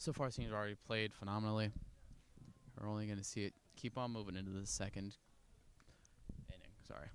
So far, teams already played phenomenally. We're only going to see it keep on moving into the second inning. Sorry.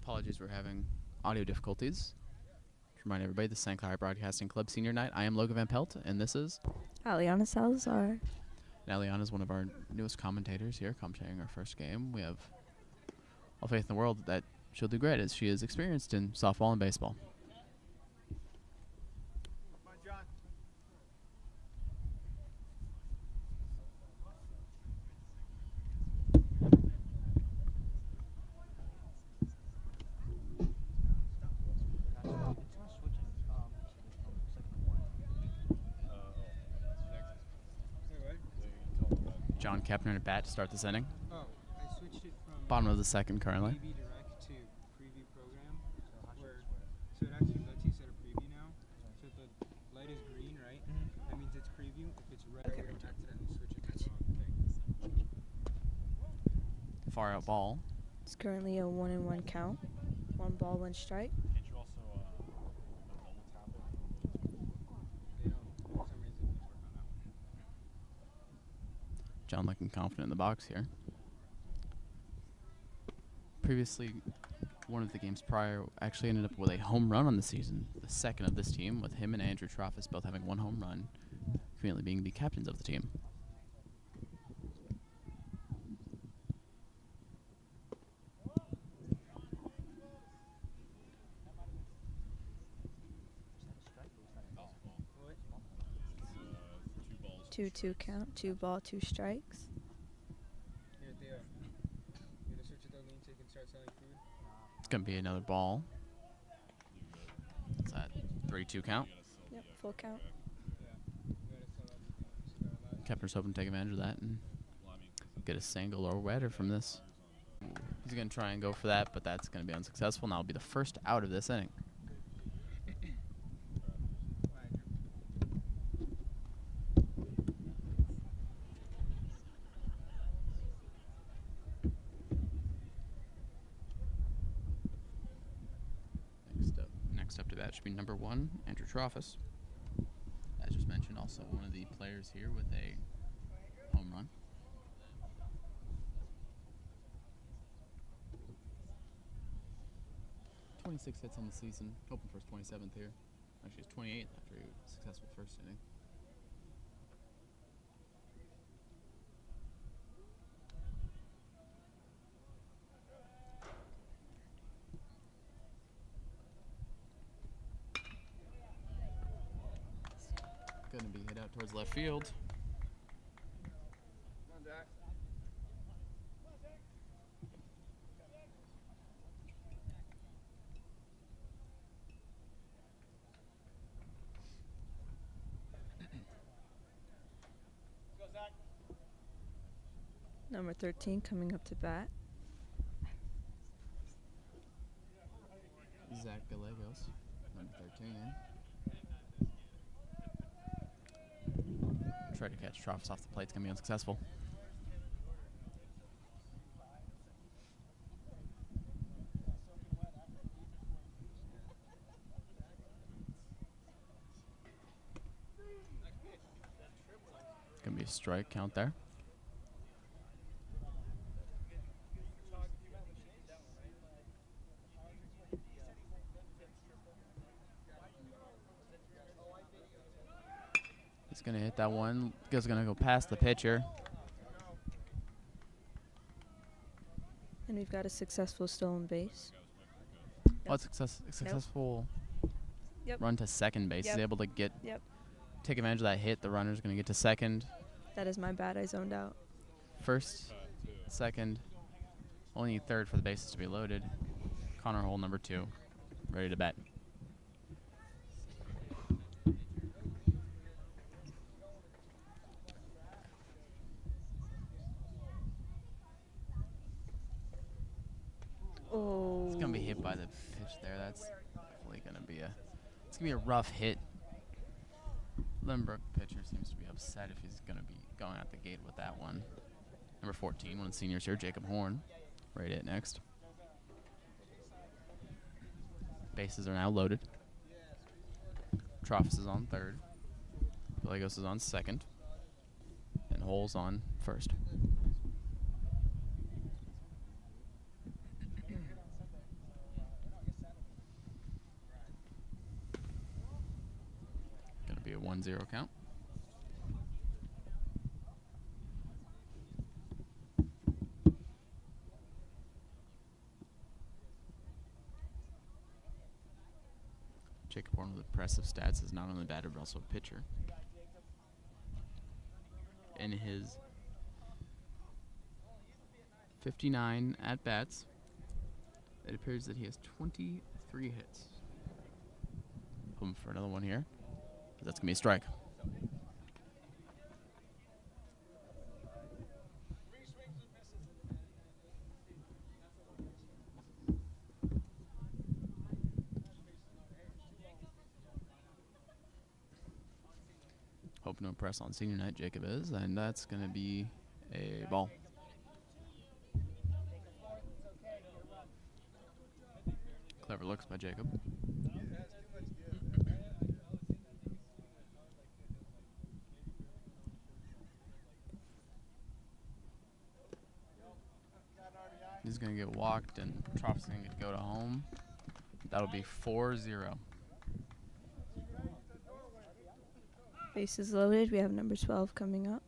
Apologies, we're having audio difficulties. To remind everybody, this is St. Clara Broadcasting Club Senior Night. I am Logan Van Pelt, and this is Aliana Salazar. Aliana is one of our newest commentators here, commentating our first game. We have all faith in the world that she'll do great, as she is experienced in softball and baseball. John Kepner at bat to start this inning. Oh, I switched it from Bottom of the second currently. preview direct to preview program, so it actually lets you set a preview now. So if the light is green, right? That means it's preview. If it's red, you're gonna accidentally switch it to the wrong thing. Far out ball. It's currently a 1-1 count. 1 ball, 1 strike. Can't you also double tap it? They don't. For some reason, just work on that one. John looking confident in the box here. Previously, one of the games prior actually ended up with a home run on the season, the second of this team, with him and Andrew Troffus both having 1 home run, conveniently being the captains of the team. What? 2-2 count. 2 ball, 2 strikes. Here they are. You gonna switch it though, Lean, so you can start selling food? It's going to be another ball. It's that 3-2 count. Yep, full count. Yeah. You gotta sell that. Kepner's hoping to take advantage of that and get a single or better from this. He's going to try and go for that, but that's going to be unsuccessful. And that'll be the first out of this inning. Next up to bat should be number 1, Andrew Troffus. As just mentioned, also one of the players here with a home run. .26 hits on the season, hoping for his 27th here. Actually, his 28th after a successful first inning. Going to be hit out towards left field. Come on, Jack. Number 13 coming up to bat. Zach Gallegos, number 13. Try to catch Troffus off the plate. It's going to be unsuccessful. Going to be a strike count there. He's going to hit that one. He's going to go past the pitcher. And we've got a successful stolen base. Oh, it's successful Yep. run to second base. Yep. He's able to get Yep. take advantage of that hit. The runner's going to get to second. That is my bad. I zoned out. First, second, only need third for the bases to be loaded. Connor Hole, number 2, ready to bat. Oh. It's gonna be hit by the pitch there. That's definitely gonna be a rough hit. Lynbrook pitcher seems to be upset if he's gonna be going out the gate with that one. Number 14, one of the seniors here, Jacob Horn, right at next. Bases are now loaded. Troffus is on third. Gallegos is on second. And Hole's on first. Gonna be a 1-0 count. Jacob Horn with impressive stats is not only a batter but also a pitcher. In his 59 at-bats, it appears that he has 23 hits. Hoping for another one here. That's going to be a strike. Hoping to impress on senior night, Jacob is, and that's going to be a ball. Clever looks by Jacob. He's going to get walked, and Troff's going to go to home. That'll be 4-0. Bases loaded. We have number 12 coming up.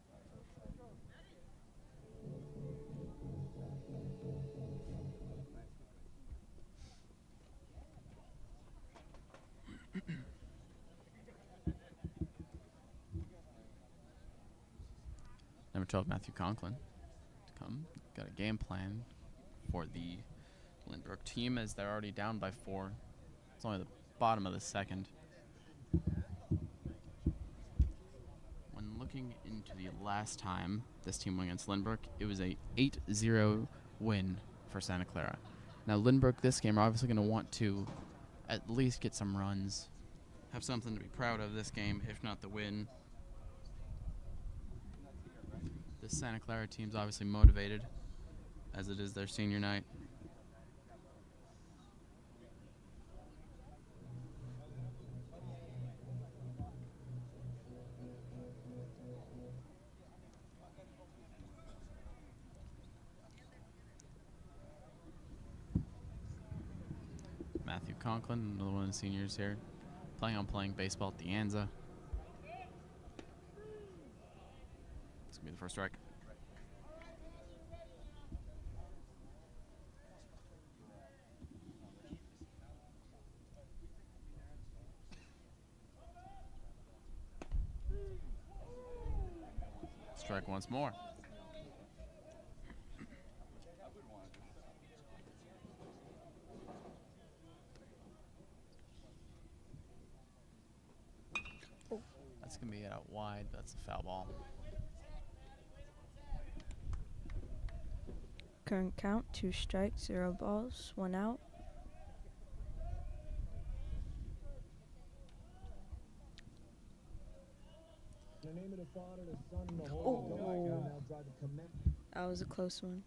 Number 12, Matthew Conklin, to come. Got a game plan for the Lynbrook team as they're already down by 4. It's only the bottom of the second. When looking into the last time this team went against Lynbrook, it was a 8-0 win for Santa Clara. Now Lynbrook this game are obviously going to want to at least get some runs, have something to be proud of this game, if not the win. The Santa Clara team's obviously motivated, as it is their senior night. Matthew Conklin, another one of the seniors here, playing baseball at the Anza. It's going to be the first strike. Strike once more. That's going to be out wide. That's a foul ball. Current count, 2 strikes, 0 balls, 1 out. Oh. That was a close one.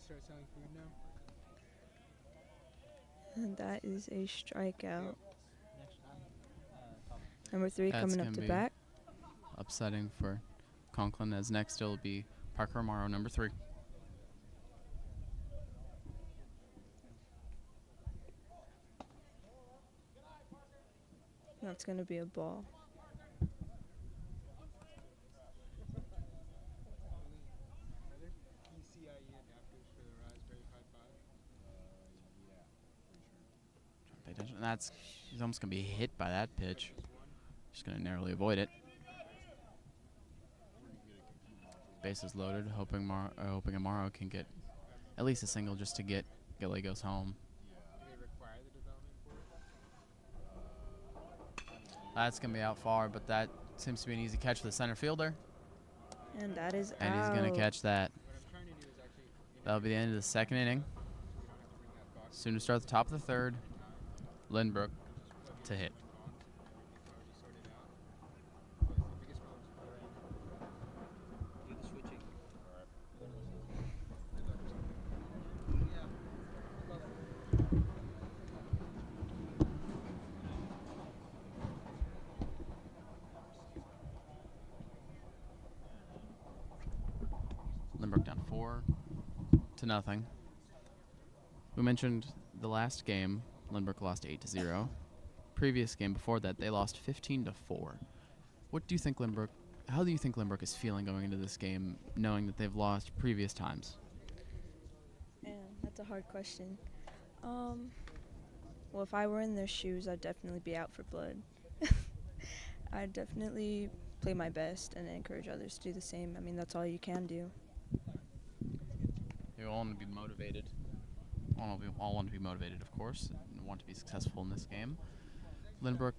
Start selling food now? And that is a strikeout. Number 3 That's coming up gonna to be bat. Upsetting for Conklin, as next it'll be Parker Amaro, number 3. That's going to be a ball. Are there PCIe adapters for the Raspberry Pi 5? Pay attention. And he's almost going to be hit by that pitch. Just going to narrowly avoid it. Bases loaded, hoping Amaro can get at least a single just to get Gallegos home. Do they require the development That's going to be out far, but that seems to be an easy catch for the center fielder. And that is And out. he's going to catch that. That'll be the end of the second inning. Soon to start the top of the third. Lynbrook to hit. Lynbrook down 4-0. We mentioned the last game, Lynbrook lost 8-0. Previous game before that, they lost 15-4. What do you think Lynbrook? How do you think Lynbrook is feeling going into this game, knowing that they've lost previous times? Man, that's a hard question. Well, if I were in their shoes, I'd definitely be out for blood. I'd definitely play my best and encourage others to do the same. I mean, that's all you can do. They all want to be motivated. All want to be motivated, of course, and want to be successful in this game. Lynbrook,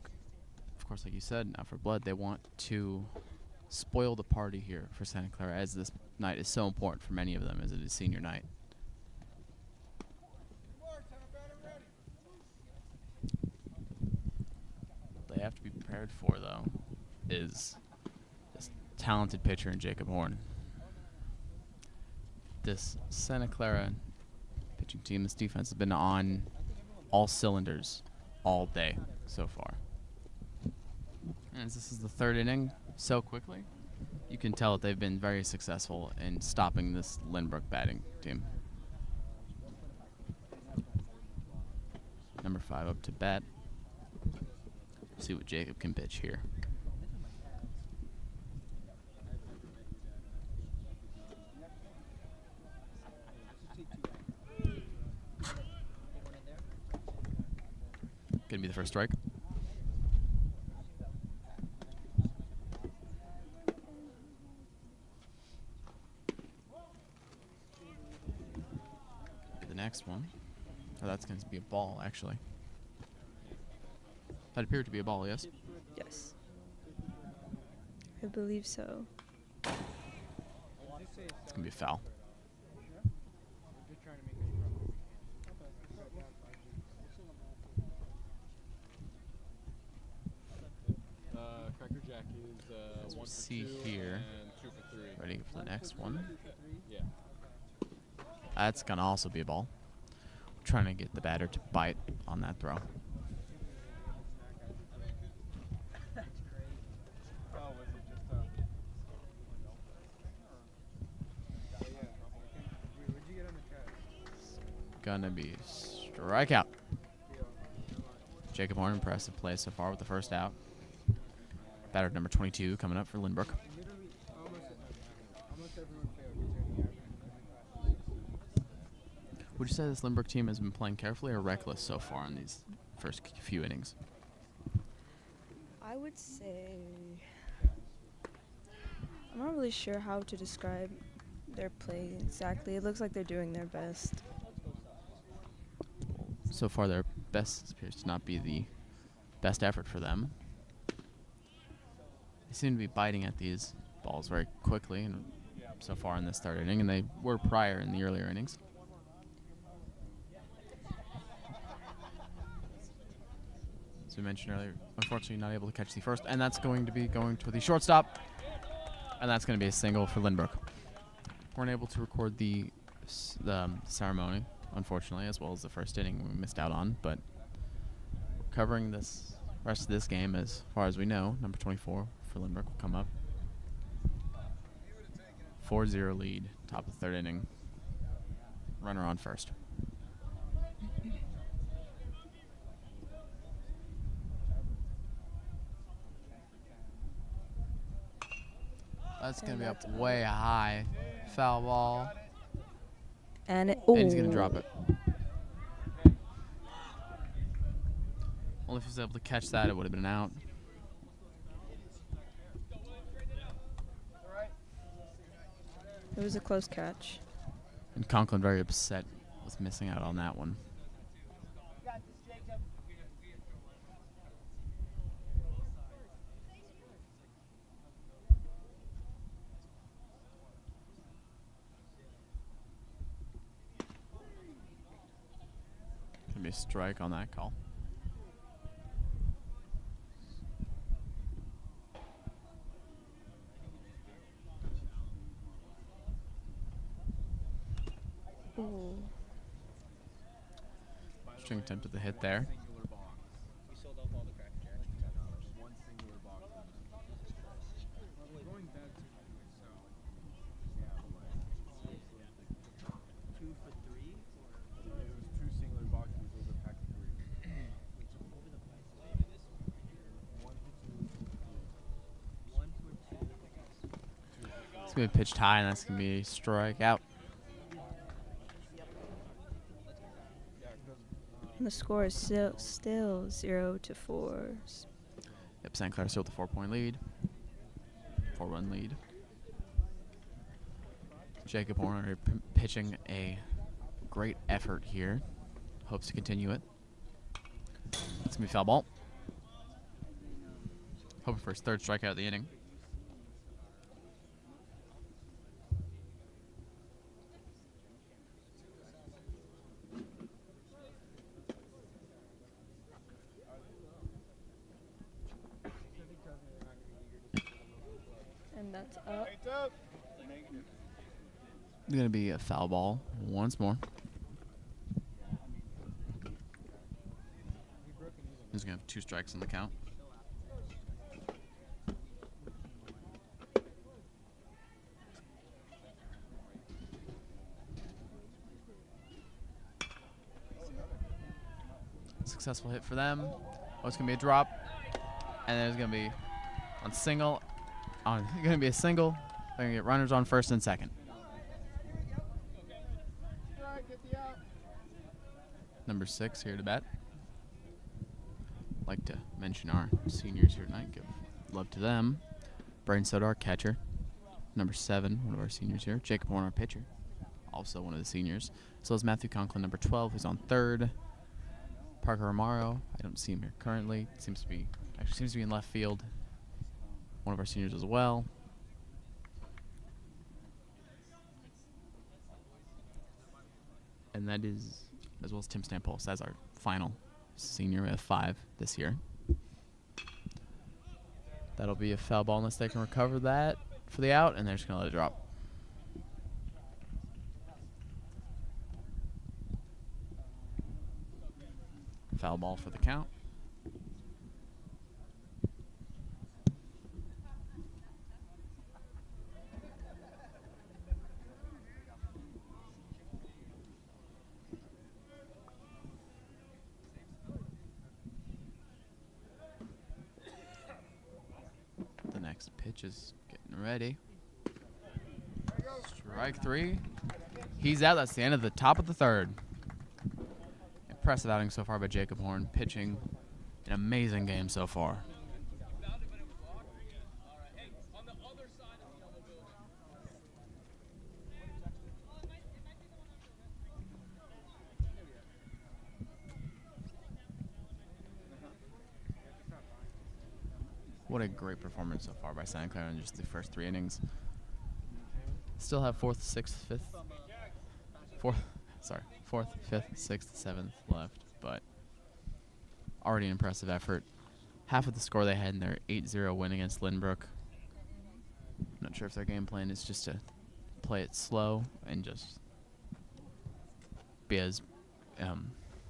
of course, like you said, out for blood. They want to spoil the party here for Santa Clara, as this night is so important for many of them, as it is senior night. What they have to be prepared for, though, is this talented pitcher in Jacob Horn. This Santa Clara pitching team, this defense has been on all cylinders all day so far. And as this is the third inning so quickly, you can tell that they've been very successful in stopping this Lynbrook batting team. Number 5 up to bat. See what Jacob can pitch here. Gonna be the first strike. The next one. Oh, that's going to be a ball, actually. That appeared to be a ball, yes? Yes. I believe so. It's going to be a foul. Cracker Jack is 1 for see 2 here. and 2 for 3. Ready for the next one. Yeah. That's going to also be a ball. Trying to get the batter to bite on that throw. Gonna be strikeout. Jacob Horn, impressive play so far with the first out. Batter number 22 coming up for Lynbrook. Would you say this Lynbrook team has been playing carefully or reckless so far in these first few innings? I would say I'm not really sure how to describe their play exactly. It looks like they're doing their best. So far, their best appears to not be the best effort for them. They seem to be biting at these balls very quickly, and so far in this third inning, and they were prior in the earlier innings. As we mentioned earlier, unfortunately not able to catch the first, and that's going to be going to the shortstop, and that's going to be a single for Lynbrook. Weren't able to record the ceremony, unfortunately, as well as the first inning we missed out on, but covering this rest of this game, as far as we know, number 24 for Lynbrook will come up. 4-0 lead, top of the third inning. Runner on first. That's going to be up way high. Foul ball. And And he's going to drop it. Only if he was able to catch that, it would have been out. It was a close catch. And Conklin very upset with missing out on that one. Gonna be a strike on that call. Ooh. String attempt at the hit there. Singular box. We sold off all the Cracker Jacks. One singular box. We're going back to anyway, so Yeah, but 2 for 3 or it was two singular boxes over pack of three. One for two. 1 for 2. It's gonna be pitched high, and that's gonna be a strikeout. And the score is still 0-4. Yep, Santa Clara still with a 4-point lead. 4-run lead. Jacob Horner pitching a great effort here. Hopes to continue it. It's gonna be foul ball. Hoping for his third strikeout of the inning. And that's up. It's gonna be a foul ball once more. He's gonna have 2 strikes in the count. Successful hit for them. Oh, it's gonna be a drop, and then it's gonna be on single. Gonna be a single. They're gonna get runners on first and second. Number 6 here to bat. Like to mention our seniors here tonight. Give love to them. Braden Soda, our catcher. Number 7, one of our seniors here. Jacob Horner, our pitcher. Also one of the seniors. So is Matthew Conklin, number 12, who's on third. Parker Romaro, I don't see him here currently. Seems to be in left field. One of our seniors as well. And that is, as well as Tim Stampos, as our final senior. We have 5 this year. That'll be a foul ball unless they can recover that for the out, and they're just going to let it drop. Foul ball for the count. The next pitch is getting ready. Strike 3. He's out. That's the end of the top of the third. Impressive outing so far by Jacob Horn, pitching an amazing game so far. What a great performance so far by Santa Clara in just the first 3 innings. Still have 4th, 5th, 6th, 7th left, but already an impressive effort. Half of the score they had in their 8-0 win against Lynbrook. Not sure if their game plan is just to play it slow and just be as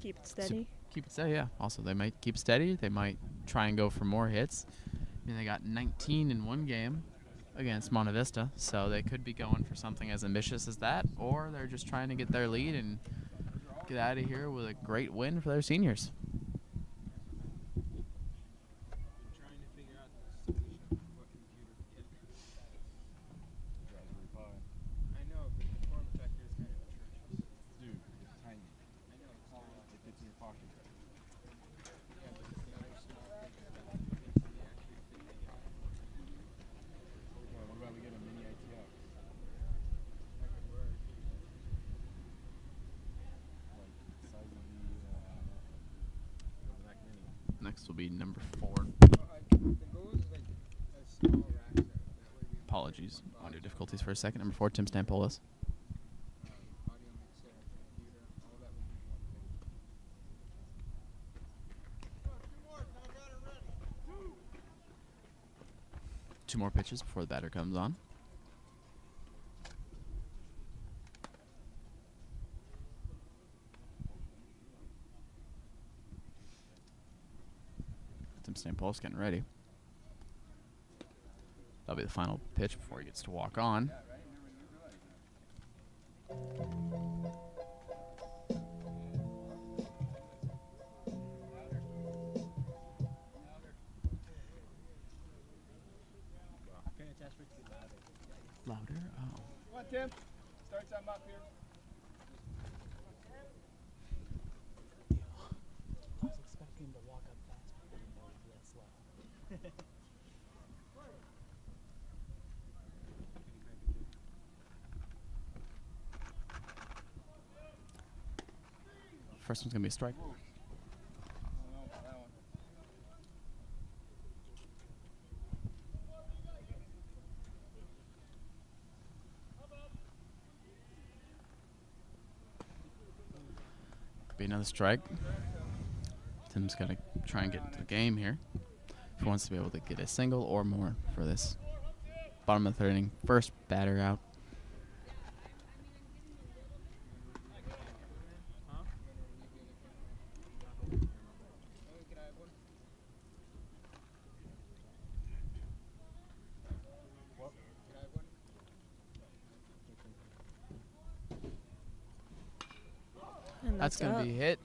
Keep it steady. keep it steady. Yeah. Also, they might keep it steady. They might try and go for more hits. I mean, they got 19 in one game against Monte Vista, so they could be going for something as ambitious as that, or they're just trying to get their lead and get out of here with a great win for their seniors. Trying to figure out the solution of what computer. Raspberry Pi. I know, but the form factor is kind of atrocious. Dude, it's tiny. I know it's It fits in your pocket. yeah, but there's another small thing that fits in the actual thing. What about we get a mini ITX? That could work. Like the size of the Mac Mini. Next will be number 4. The goal is like a small rack set. That way we Apologies. Audio difficulties for a second. Number 4, Tim Stampolis. audio mixer, computer, all that would be one thing. 2 more pitches before the batter comes on. Tim St. Paul's getting ready. That'll be the final pitch before he gets to walk on. Louder? Oh. Come on, Tim. Start something up here. I was expecting him to walk up fast, but he was real slow. First one's going to be a strike. Be another strike. Tim's got to try and get into the game here if he wants to be able to get a single or more for this bottom of the 3rd inning. First batter out. And That's going to up. be hit.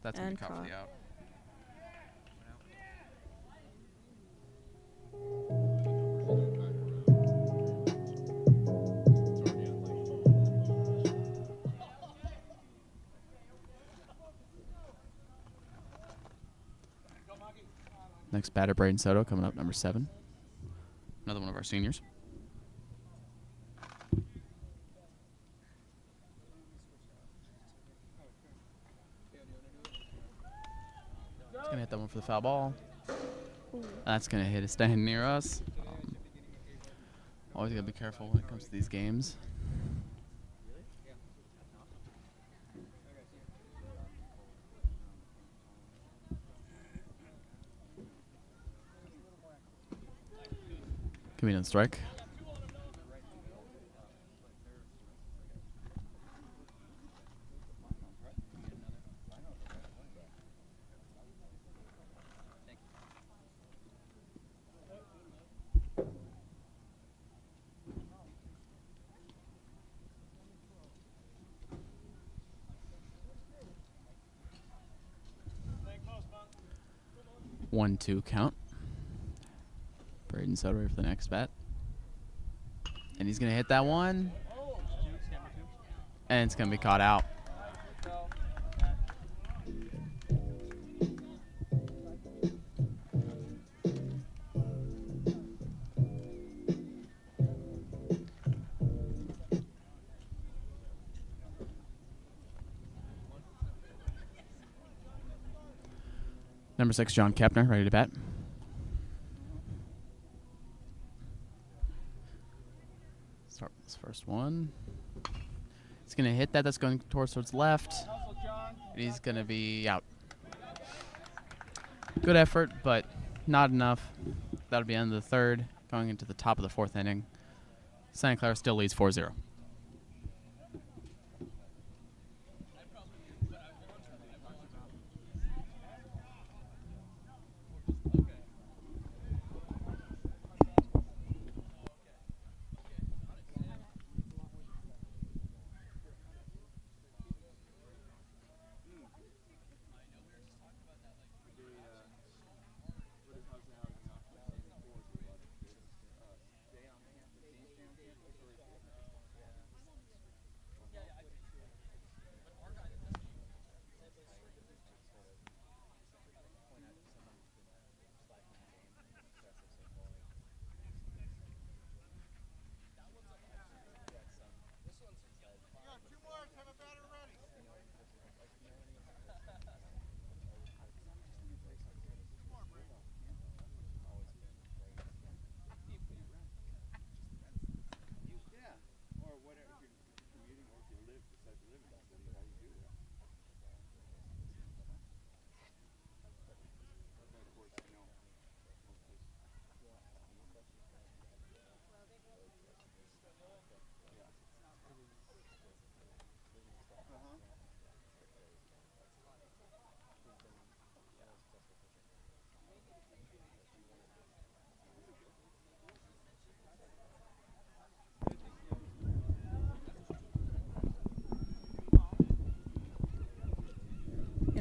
That's going to And be caught for the caught. out. Next batter, Braden Soto, coming up, number 7. Another one of our seniors. He's going to hit that one for the foul ball. That's going to hit a stand near us. Always got to be careful when it comes to these games. Give me another strike. One, 2 count. Braden Soto ready for the next bat. And he's going to hit that one. And it's going to be caught out. Number 6, John Kepner, ready to bat. Start with this first one. He's going to hit that. That's going towards left. And he's going to be out. Good effort, but not enough. That'll be end of the 3rd, going into the top of the 4th inning. Santa Clara still leads 4-0.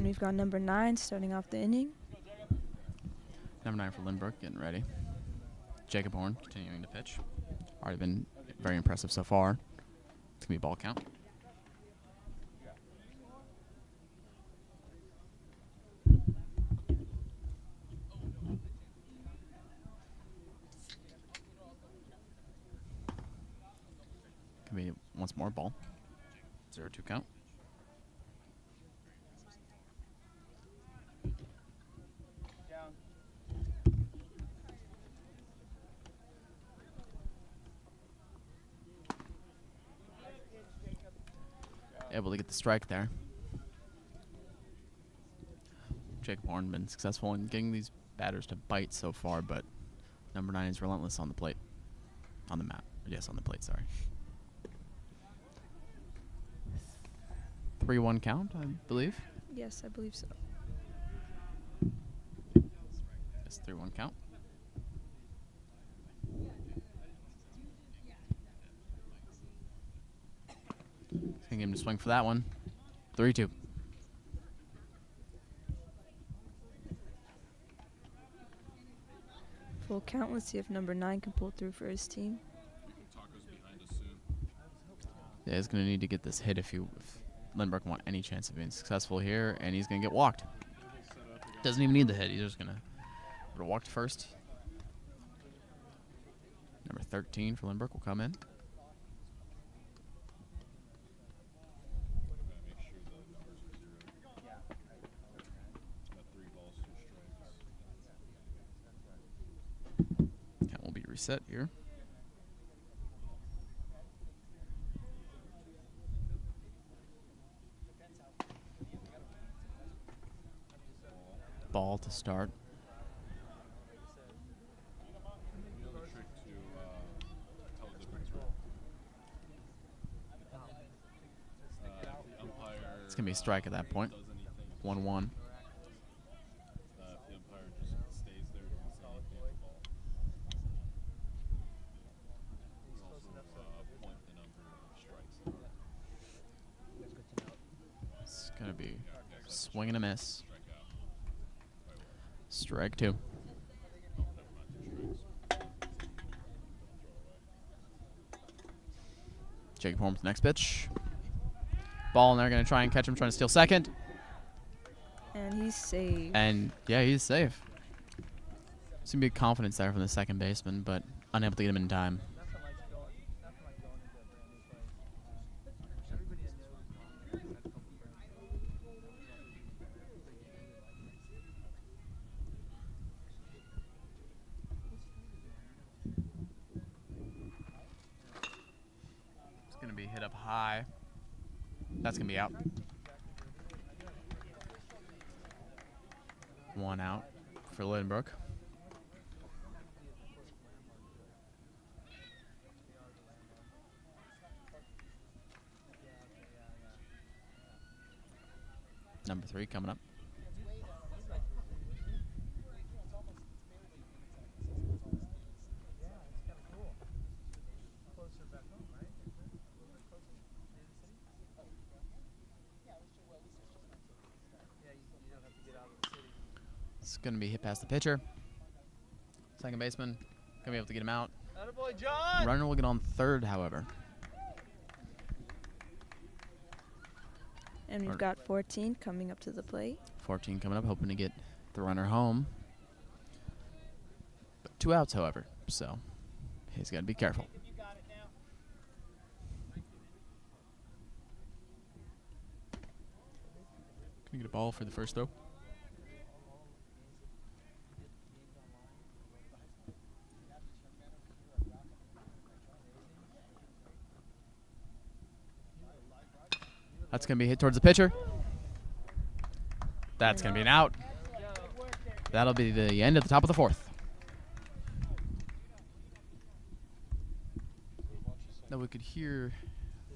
we've got number 9 starting off the inning. Number 9 for Lynbrook, getting ready. Jacob Horn continuing to pitch. Already been very impressive so far. It's going to be a ball count. Can be once more ball. 0-2 count. Down. Able to get the strike there. Jacob Horn been successful in getting these batters to bite so far, but number 9 is relentless on the plate. On the mat. Yes, on the plate, sorry. 3-1 count, I believe. Yes, I believe so. Yes, 3-1 count. Gonna get him to swing for that one. 3-2. Full count. Let's see if number 9 can pull through for his team. Taco's behind us soon. Yeah, he's gonna need to get this hit if Lynbrook want any chance of being successful here, and he's gonna get walked. Doesn't even need the hit. He's just gonna walk first. Number 13 for Lynbrook will come in. Make sure the numbers are 0. Got 3 balls, 2 strikes. Count will be reset here. Ball to start. You know the trick to tell the difference, right? The umpire. It's gonna be a strike at that point. Does anything. 1-1. If the umpire just stays there, doesn't say anything at the ball. You can also point the number of strikes. It's gonna be swing and a miss. Strike 2. Jacob Horn with the next pitch. Ball, and they're going to try and catch him, trying to steal second. And he's safe. And, yeah, he's safe. Some big confidence there from the second baseman, but unable to get him in time. It's going to be hit up high. That's going to be out. 1 out for Lynbrook. Number 3 coming up. It's going to be hit past the pitcher. Second baseman going to be able to get him out. Attaboy, John! Runner will get on third, however. And we've got 14 coming up to the plate. 14 coming up, hoping to get the runner home. But 2 outs, however, so he's got to be careful. Can you get a ball for the first throw? That's going to be hit towards the pitcher. That's going to be an out. That'll be the end of the top of the 4th. Now we could hear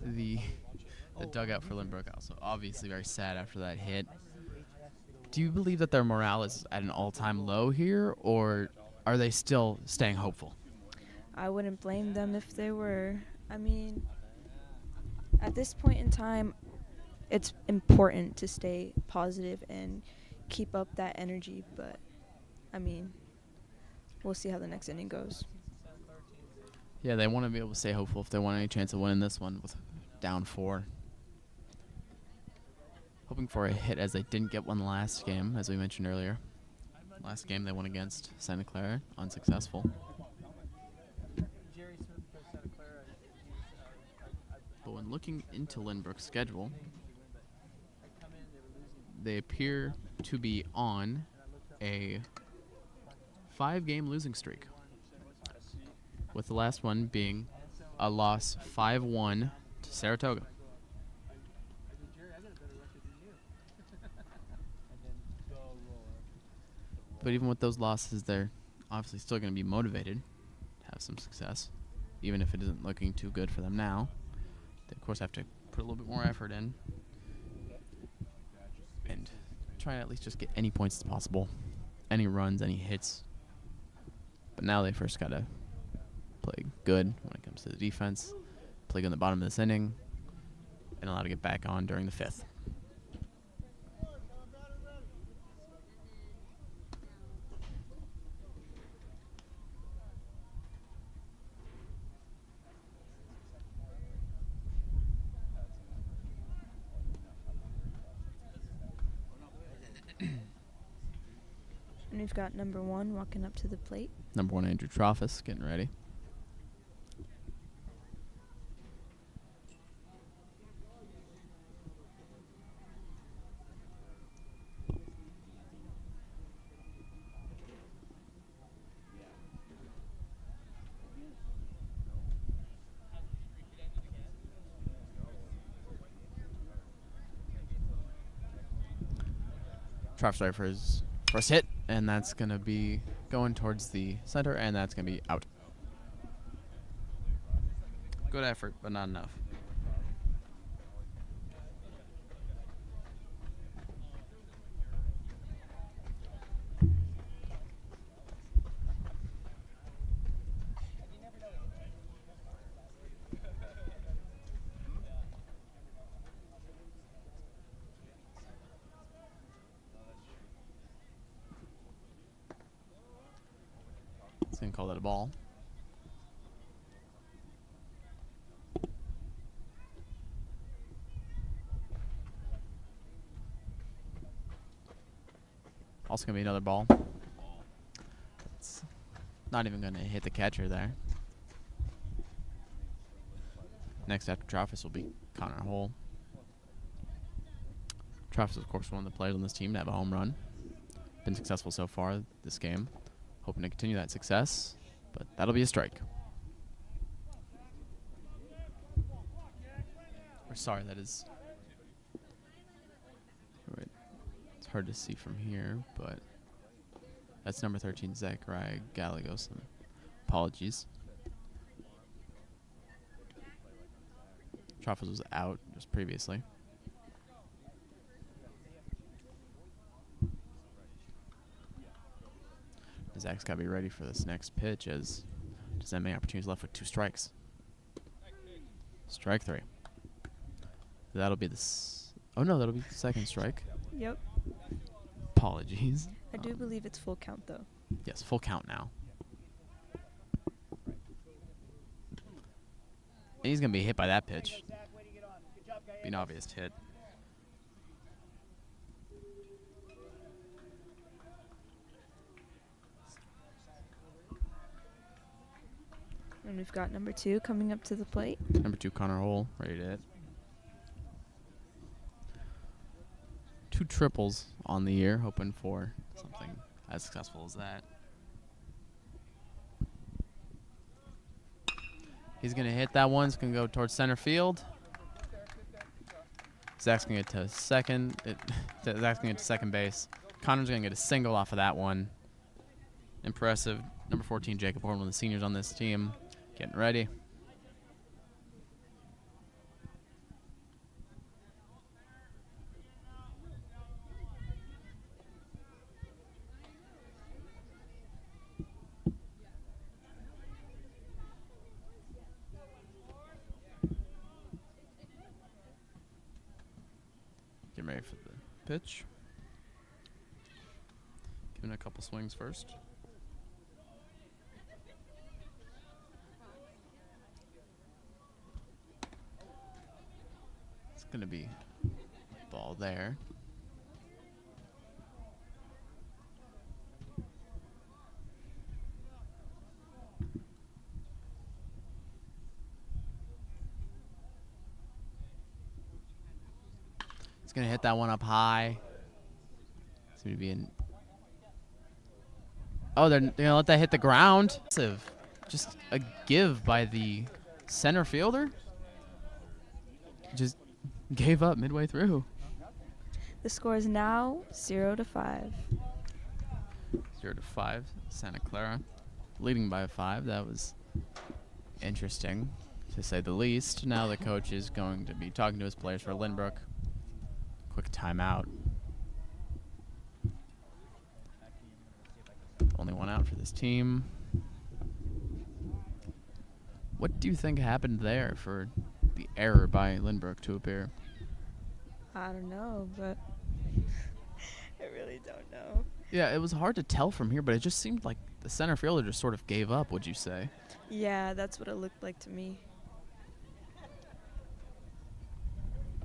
the dugout for Lynbrook also. Obviously very sad after that hit. Do you believe that their morale is at an all-time low here, or are they still staying hopeful? I wouldn't blame them if they were. I mean, at this point in time, it's important to stay positive and keep up that energy. But, I mean, we'll see how the next inning goes. Yeah, they want to be able to stay hopeful if they want any chance of winning this one with down 4. Hoping for a hit as they didn't get one last game, as we mentioned earlier. Last game they won against Santa Clara, unsuccessful. But when looking into Lynbrook's schedule, they appear to be on a 5-game losing streak, with the last one being a loss 5-1 to Saratoga. But even with those losses, they're obviously still going to be motivated to have some success, even if it isn't looking too good for them now. They, of course, have to put a little bit more effort in and try to at least just get any points as possible, any runs, any hits. But now they first got to play good when it comes to the defense, play good in the bottom of this inning, and allow to get back on during the 5th. And we've got number 1 walking up to the plate. Number 1, Andrew Trophis, getting ready. Trophis ready for his first hit, and that's going to be going towards the center, and that's going to be out. Good effort, but not enough. It's going to call that a ball. Also going to be another ball. It's not even going to hit the catcher there. Next after Trophis will be Connor Hull. Trophis is, of course, one of the players on this team to have a home run. Been successful so far this game. Hoping to continue that success, but that'll be a strike. Or sorry, that is... Wait, it's hard to see from here, but that's number 13, Zachariah Gallegos. Apologies. Trophis was out just previously. Zach's got to be ready for this next pitch, as doesn't have many opportunities left with 2 strikes. Strike 3. That'll be oh no, that'll be the second strike. Yep. Apologies. I do believe it's full count, though. Yes, full count now. And he's going to be hit by that pitch. Be an obvious hit. And we've got number 2 coming up to the plate. Number 2, Connor Hull, ready to hit. 2 triples on the year, hoping for something as successful as that. He's going to hit that one. It's going to go towards center field. Zach's going to get to second. Zach's going to get to second base. Connor's going to get a single off of that one. Impressive. Number 14, Jacob Horn, one of the seniors on this team. Getting ready. Getting ready for the pitch. Giving it a couple swings first. It's going to be ball there. It's going to hit that one up high. It's going to be in. Oh, they're going to let that hit the ground. Just a give by the center fielder. Just gave up midway through. The score is now 0-5. 0-5, Santa Clara leading by 5. That was interesting, to say the least. Now the coach is going to be talking to his players for Lynbrook. Quick timeout. Only one out for this team. What do you think happened there for the error by Lynbrook to appear? I don't know, but I really don't know. Yeah, it was hard to tell from here, but it just seemed like the center fielder just sort of gave up, would you say? Yeah, that's what it looked like to me.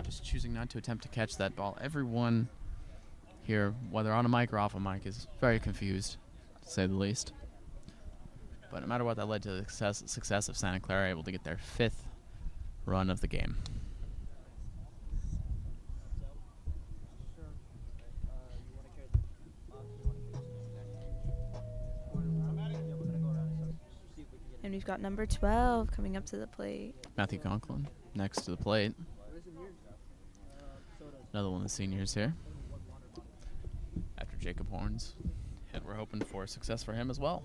Just choosing not to attempt to catch that ball. Everyone here, whether on a mic or off a mic, is very confused, to say the least. But no matter what, that led to the success of Santa Clara, able to get their 5th run of the game. And we've got number 12 coming up to the plate. Matthew Conklin next to the plate. Another one of the seniors here. After Jacob Horns. And we're hoping for success for him as well.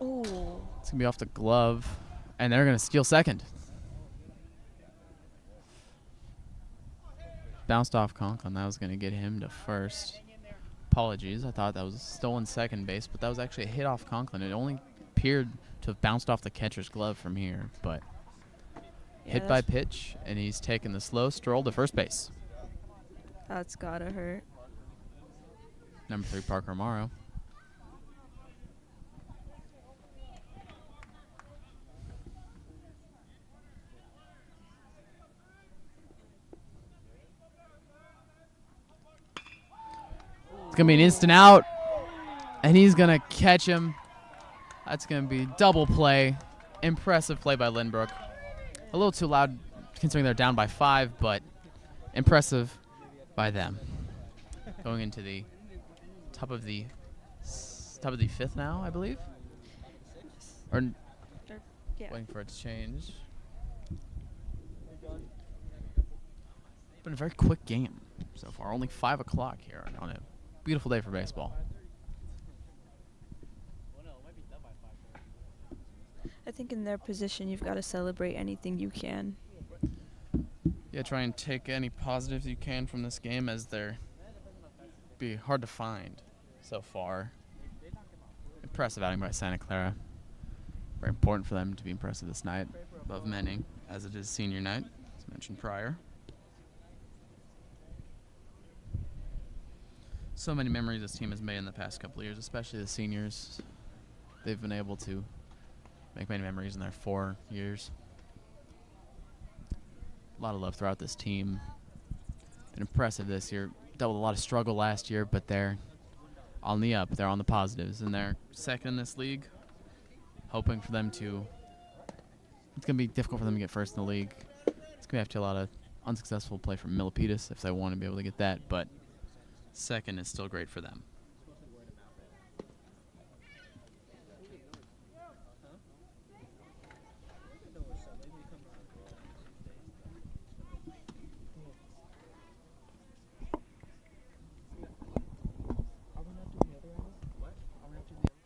Oh. It's going to be off the glove. And they're going to steal second. Bounced off Conklin. That was going to get him to first. Apologies. I thought that was a stolen second base, but that was actually a hit off Conklin. It only appeared to have bounced off the catcher's glove from here, but Yeah, hit by pitch, and he's taking the slow stroll to first base. That's gotta hurt. Number 3, Parker Amaro. It's going to be an instant out, and he's going to catch him. That's going to be double play. Impressive play by Lynbrook. A little too loud considering they're down by 5, but impressive by them. Going into the top of the 5th now, I believe. Or Yeah. waiting for it to change. Been a very quick game so far. Only 5 o'clock here on a beautiful day for baseball. I think in their position, you've got to celebrate anything you can. Yeah, try and take any positives you can from this game, as they're be hard to find so far. Impressive outing by Santa Clara. Very important for them to be impressive this night, above many, as it is senior night, as mentioned prior. So many memories this team has made in the past couple of years, especially the seniors. They've been able to make many memories in their 4 years. A lot of love throughout this team. Been impressive this year. Dealt with a lot of struggle last year, but they're on the up. They're on the positives, and they're second in this league. Hoping for them to. It's going to be difficult for them to get first in the league. It's going to have to be a lot of unsuccessful play from Milpitas if they want to be able to get that, but second is still great for them. Are we not doing the other end? What? Are we not doing the other?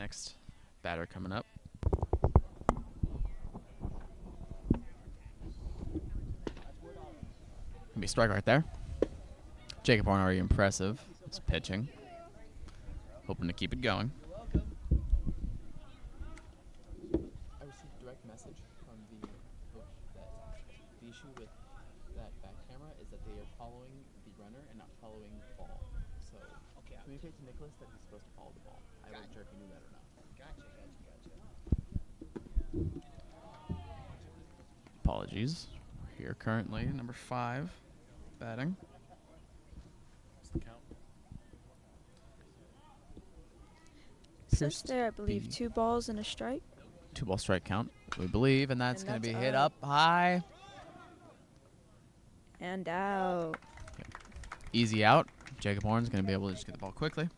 next batter coming up. Gonna be a strike right there. Jacob Horn already impressive. It's pitching. Hoping to keep it going. I received a direct message from the coach that the issue with that back camera is that they are following the runner and not following the ball. So communicate to Nicholas that he's supposed to follow the ball. I wasn't sure if he knew that or not. Apologies. We're here currently, number 5 batting. What's the count? Says there, I believe, B. 2 balls and a strike. 2-ball strike count, we believe, and that's And going to be that's hit up. up high. And out. Easy out. Jacob Horn's going to be able to just get the ball quickly.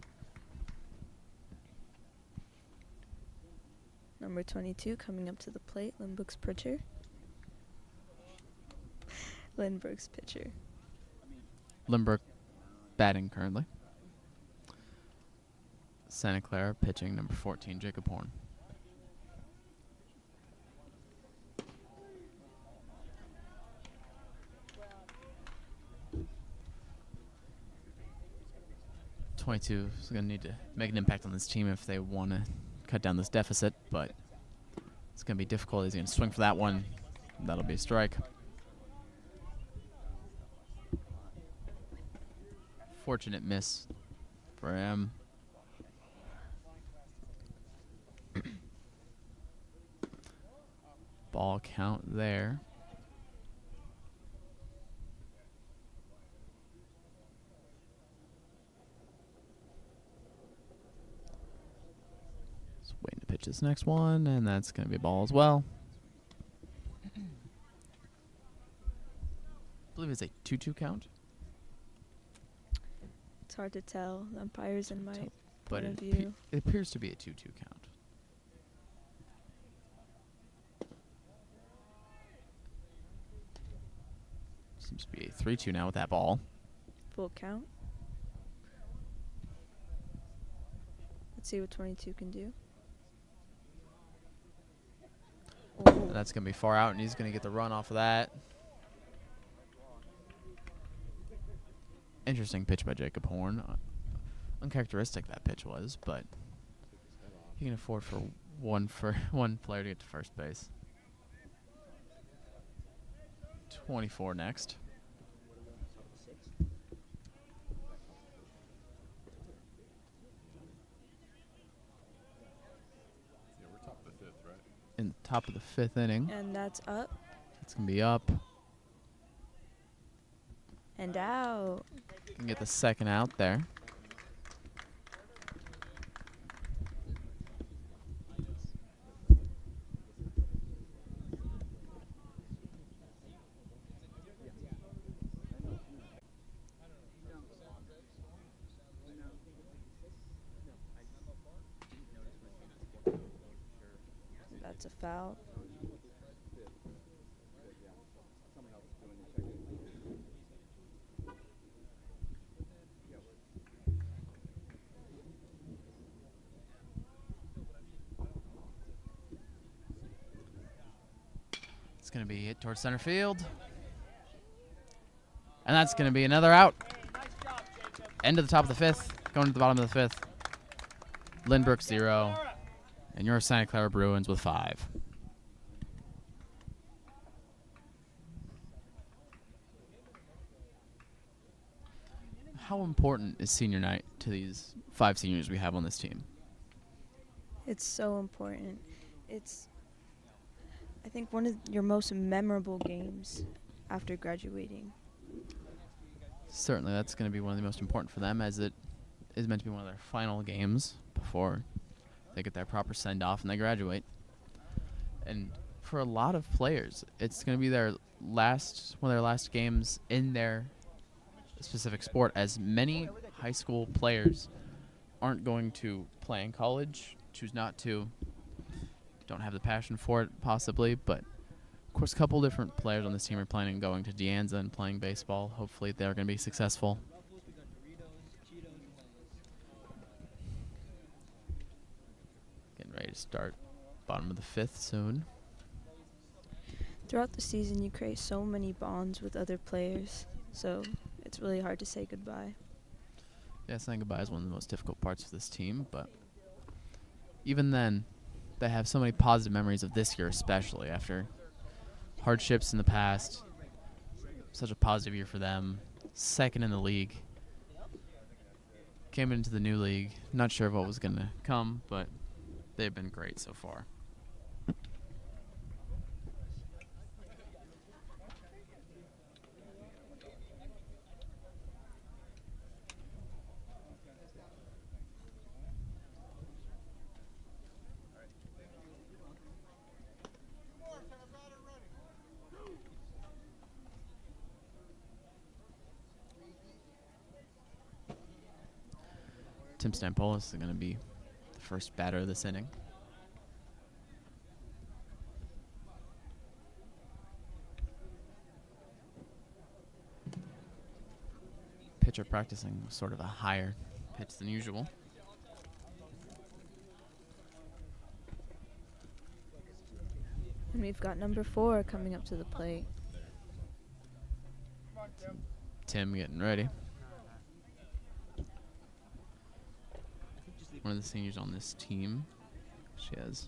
Number 22 coming up to the plate, Lynbrook's pitcher. Lynbrook's pitcher. Lynbrook batting currently. Santa Clara pitching, number 14, Jacob Horn. '22 is going to need to make an impact on this team if they want to cut down this deficit, but it's going to be difficult. He's going to swing for that one. That'll be a strike. Fortunate miss for him. Ball count there. Just waiting to pitch this next one, and that's going to be a ball as well. I believe it's a 2-2 count. It's hard to tell. The umpire's in my But point of it, view. it appears to be a 2-2 count. Seems to be a 3-2 now with that ball. Full count. Let's see what 22 can do. Oh, That's going to be far out, and he's going to get the run off of that. Interesting pitch by Jacob Horn. Uncharacteristic that pitch was, but he can afford for one player to get to first base. 24 next. Yeah, we're top of the 5th, right? In the top of the 5th inning. and that's up It's going to be up. and out. Can get the second out there. That's a foul. It's going to be hit towards center field. And that's going to be another out. End of the top of the 5th. Going to the bottom of the 5th. Lynbrook 0. And your Santa Clara Bruins with 5. How important is senior night to these 5 seniors we have on this team? It's so important. It's, I think, one of your most memorable games after graduating. Certainly, that's going to be one of the most important for them, as it is meant to be one of their final games before they get their proper send-off and they graduate. And for a lot of players, it's going to be one of their last games in their specific sport, as many high school players aren't going to play in college, choose not to, don't have the passion for it possibly, but of course a couple different players on this team are planning on going to De Anza and playing baseball. Hopefully they're going to be successful. start bottom of the fifth soon. Throughout the season, you create so many bonds with other players, so it's really hard to say goodbye. Yeah, saying goodbye is one of the most difficult parts of this team, but even then, they have so many positive memories of this year, especially after hardships in the past. Such a positive year for them. Second in the league. Came into the new league. Not sure what was going to come, but they've been great so far. Tim Stampolis is going to be the first batter of this inning. Pitcher practicing sort of a higher pitch than usual. And we've got number 4 coming up to the plate. Tim getting ready. One of the seniors on this team. She has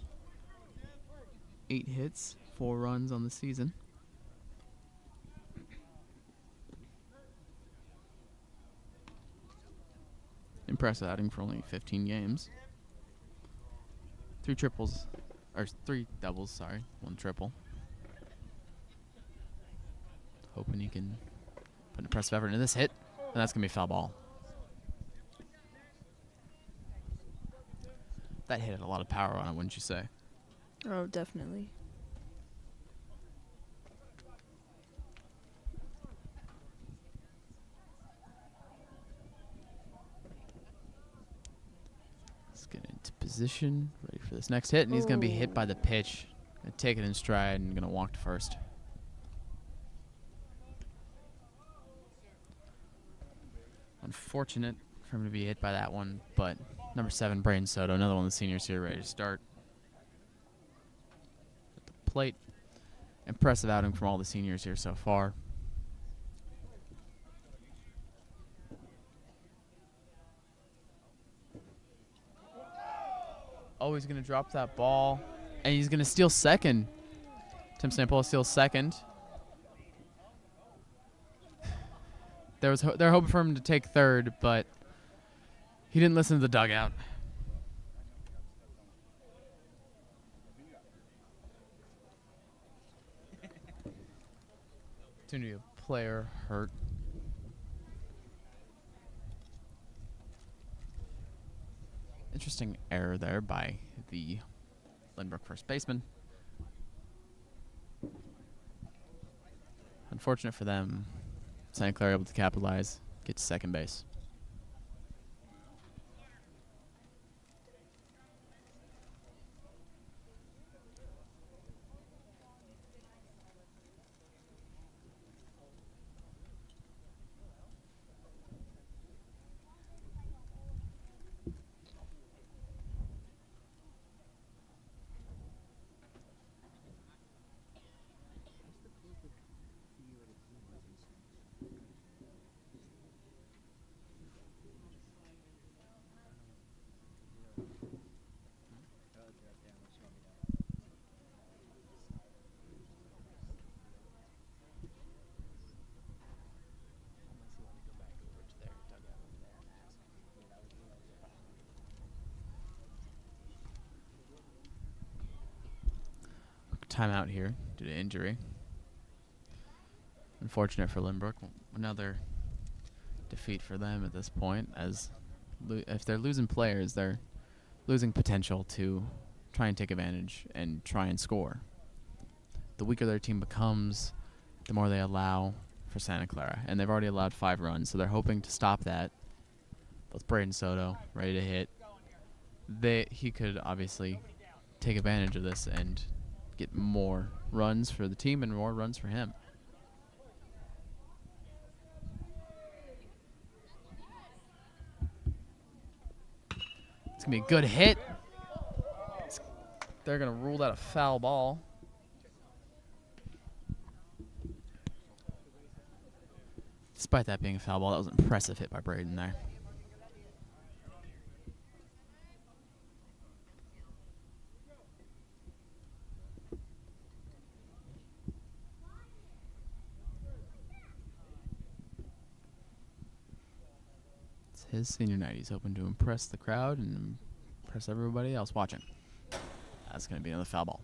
8 hits, 4 runs on the season. Impressive outing for only 15 games. 3 triples, or 3 doubles, sorry, 1 triple. Hoping he can put an impressive effort into this hit, and that's going to be a foul ball. That hit had a lot of power on it, wouldn't you say? Oh, definitely. Let's get into position, ready for this next hit, and he's going to be hit by the pitch. Gonna take it in stride and going to walk to first. Unfortunate for him to be hit by that one, but number 7, Braden Soto, another one of the seniors here, ready to start. At the plate. Impressive outing from all the seniors here so far. Oh, he's going to drop that ball, and he's going to steal second. Tim Stampolis steals second. They're hoping for him to take third, but he didn't listen to the dugout. Opportunity of player hurt. Interesting error there by the Lynbrook first baseman. Unfortunate for them. Santa Clara able to capitalize, get to second base. Timeout here due to injury. Unfortunate for Lynbrook. Another defeat for them at this point, as if they're losing players, they're losing potential to try and take advantage and try and score. The weaker their team becomes, the more they allow for Santa Clara, and they've already allowed 5 runs, so they're hoping to stop that. Both Braden Soto ready to hit. He could obviously take advantage of this and get more runs for the team and more runs for him. It's going to be a good hit. It's they're going to rule that a foul ball. Despite that being a foul ball, that was an impressive hit by Braden there. It's his senior night. He's hoping to impress the crowd and impress everybody else watching. That's going to be another foul ball.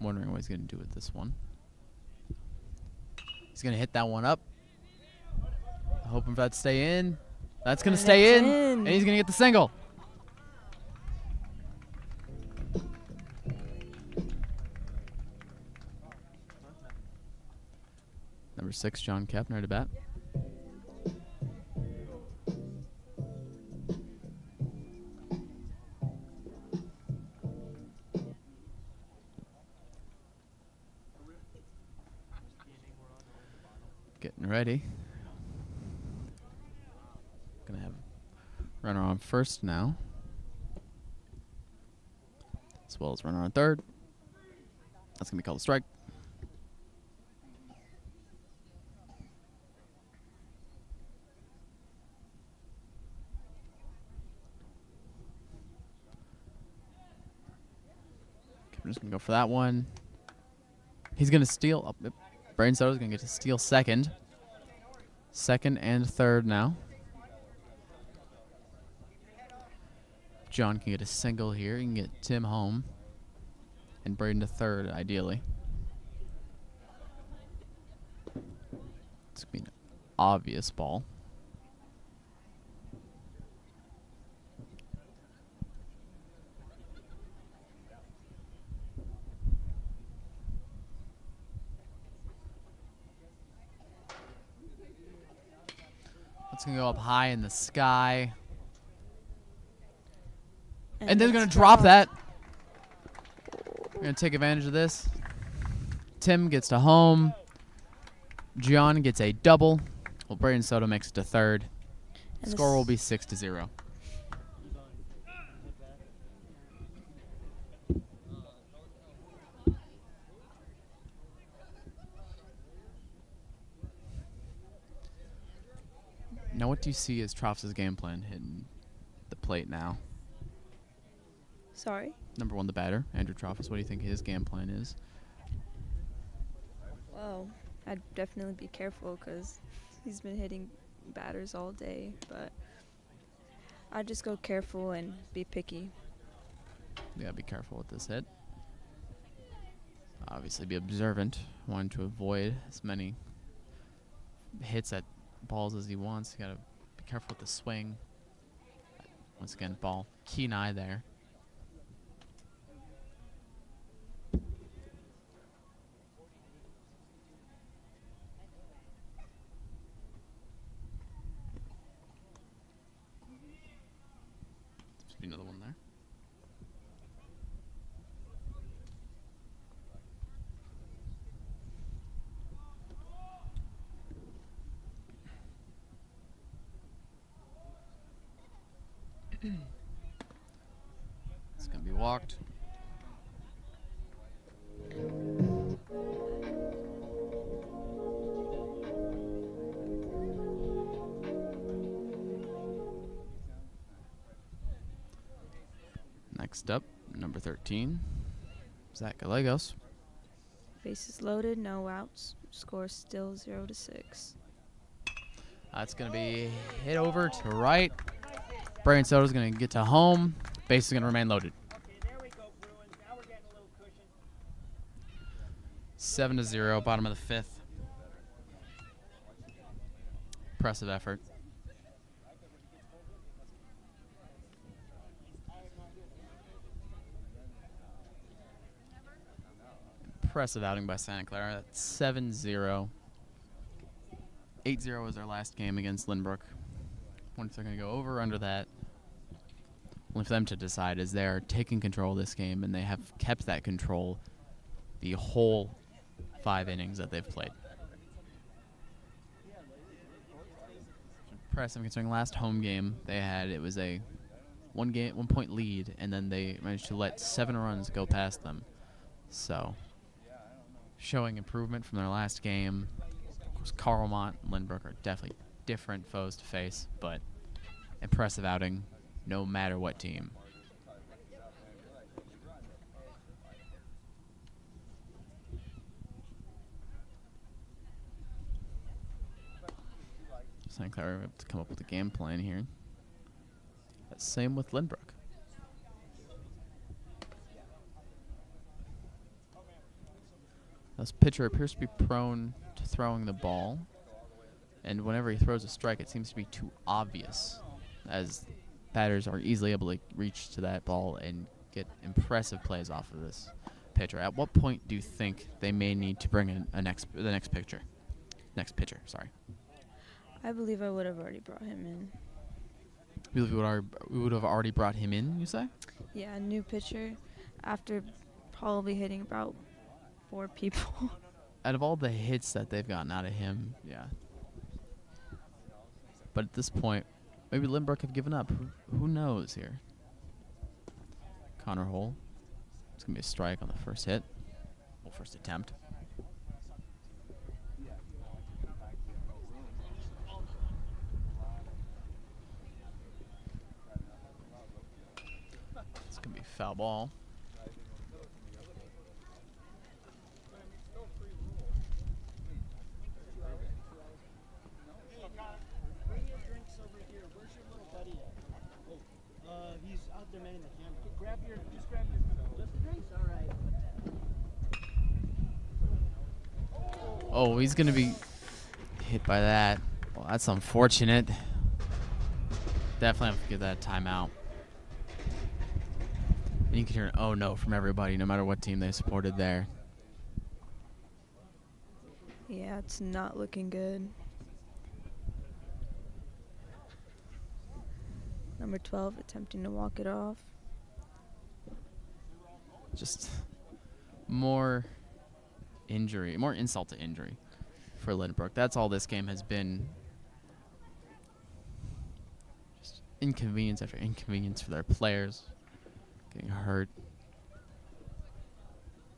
Wondering what he's going to do with this one. He's going to hit that one up. Hoping for that to stay in. That's going to stay in. And he's going to get the single. Number 6, John Kepner to bat. Getting ready. Gonna have runner on first now, as well as runner on third. That's gonna be called a strike. I'm just gonna go for that one. He's gonna steal. Oh, yep. Braden Soto's gonna get to steal second. Second and third now. John can get a single here. He can get Tim home. And Braden to third, ideally. It's gonna be an obvious ball. It's going to go up high in the sky. And they're going to drop that. We're going to take advantage of this. Tim gets to home. John gets a double. Well, Braden Soto makes it to third. And Score will be 6-0. Now, what do you see as Troffs' game plan hitting the plate now? Sorry? Number 1, the batter, Andrew Troffs. What do you think his game plan is? Well, I'd definitely be careful because he's been hitting batters all day. But I'd just go careful and be picky. You gotta be careful with this hit. Obviously, be observant. Wanting to avoid as many hits at balls as he wants. You gotta be careful with the swing. Once again, ball. Keen eye there. There's another one there. It's going to be walked. Next up, number 13, Zach Gallegos. Bases loaded, no outs. Score still 0-6. That's going to be hit over to right. Braden Soto's going to get to home. Base is going to remain loaded. Okay, there we go, Bruins. Now we're getting a little cushion. 7-0, bottom of the 5th. Impressive effort. Impressive outing by Santa Clara. That's 7-0. 8-0 was their last game against Lynbrook. Wonder if they're going to go over or under that. only for them to decide, is they're taking control of this game, and they have kept that control the whole 5 innings that they've played. Impressive considering last home game they had, it was a 1 point lead, and then they managed to let 7 runs go past them. So, showing improvement from their last game. Of course, Carlmont and Lynbrook are definitely different foes to face, but impressive outing no matter what team. St. Clara have to come up with a game plan here. Same with Lynbrook. This pitcher appears to be prone to throwing the ball, and whenever he throws a strike, it seems to be too obvious, as batters are easily able to reach to that ball and get impressive plays off of this pitcher. At what point do you think they may need to bring in the next pitcher? I believe I would have already brought him in. We would have already brought him in, you say? Yeah, a new pitcher after probably hitting about 4 people. Out of all the hits that they've gotten out of him, yeah. But at this point, maybe Lynbrook have given up. Who knows here? Connor Hole. It's going to be a strike on the first hit. Well, first attempt. It's going to be a foul ball. He's out there manning the camera. Just grab your drinks. All right. Oh, he's going to be hit by that. Well, that's unfortunate. Definitely have to give that a timeout. And you can hear an oh no from everybody, no matter what team they supported there. Yeah, it's not looking good. Number 12 attempting to walk it off. Just more injury, more insult to injury for Lynbrook. That's all this game has been. Just inconvenience after inconvenience for their players. Getting hurt.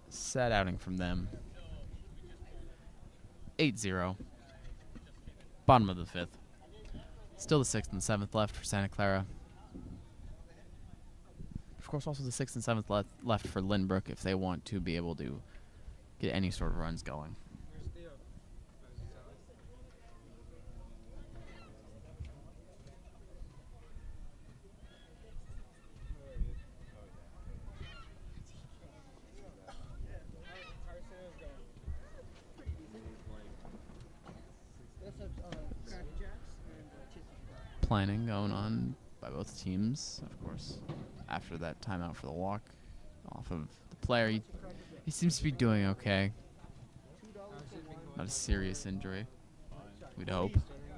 Sad outing from them. 8-0. Bottom of the 5th. Still the 6th and 7th left for Santa Clara. Of course, also the 6th and 7th left for Lynbrook if they want to be able to get any sort of runs going. Planning going on by both teams, of course. After that timeout for the walk off of the player, he seems to be doing okay. Not a serious injury, we'd hope.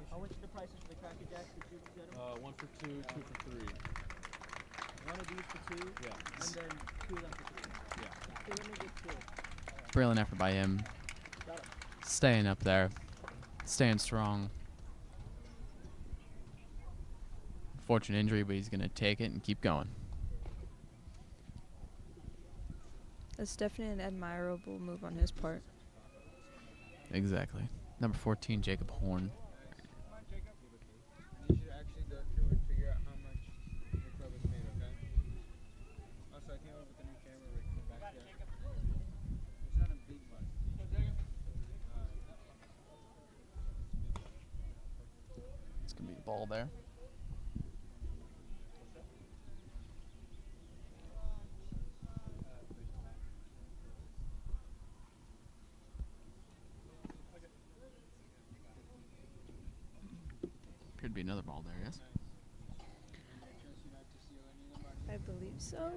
How much are the prices for the Cracker Jacks? 1 for 2, 2 for 3. One of these for 2, Yeah. and then 2 of them for 3. Yeah. Okay, let me get 2. Brilliant effort by him. Got him. Staying up there, staying strong. Fortunate injury, but he's going to take it and keep going. That's definitely an admirable move on his part. Exactly. Number 14, Jacob Horn. You should actually go through and figure out how much the club has made, okay? Also, I came up with a new camera rig in the back there. It's not a big one. It's going to be a ball there. Appeared to be another ball there, yes? I believe so.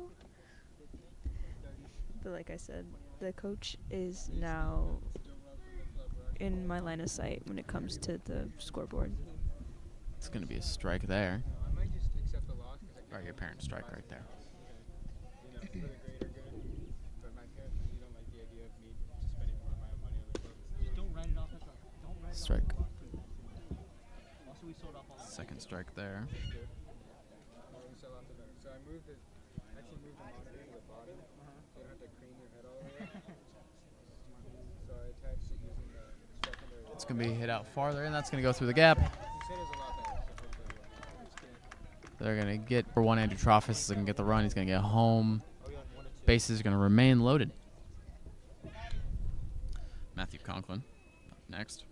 But like I said, the coach is now in my line of sight when it comes to the scoreboard. It's going to be a strike there. I might just accept the loss because I Or your parents' strike right there. You know, for the greater good. But my parents really don't like the idea of me just spending more of my own money on the clubs. Just don't write it off as a. Don't write it Strike. off as a loss. Also, we sold off all. Second strike there. We sell off the back. So I moved the monitor to the bottom, so you don't have to crane your head all the way. So I attached it using the secondary. It's going to be hit out farther, and that's going to go through the gap. He said it was a lot better, so hopefully They're going to get for one. Andrew Troffus is going to get the run. He's going to get home. Bases are going to remain loaded. Matthew Conklin up next.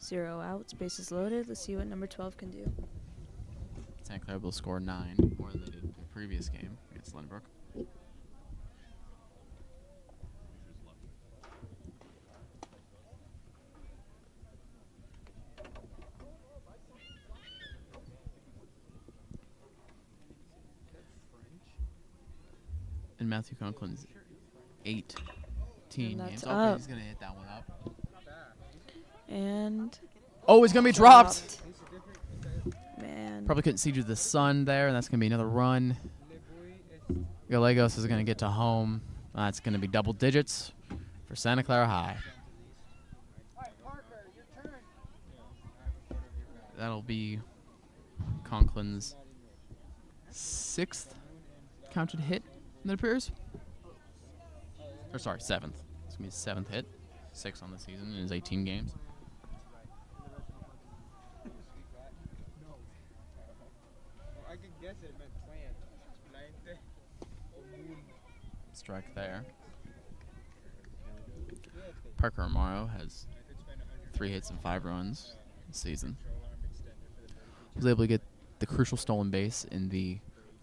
0 outs, bases loaded. Let's see what number 12 can do. Santa Clara will score 9, more than they did in the previous game against Lynbrook. And Matthew Conklin's 18 And games. that's Okay, up. he's going to hit that one up. And Oh, he's going to be dropped. man, Probably couldn't see to the sun there, and that's going to be another run. Gallegos is going to get to home. That's going to be double digits for Santa Clara High. That'll be Conklin's 6th counted hit, that appears. Or sorry, 7th. It's going to be his 7th hit. 6 on the season in his 18 games. I could guess it meant plant. Strike there. Parker Amaro has 3 hits and 5 runs this season. Was able to get the crucial stolen base in the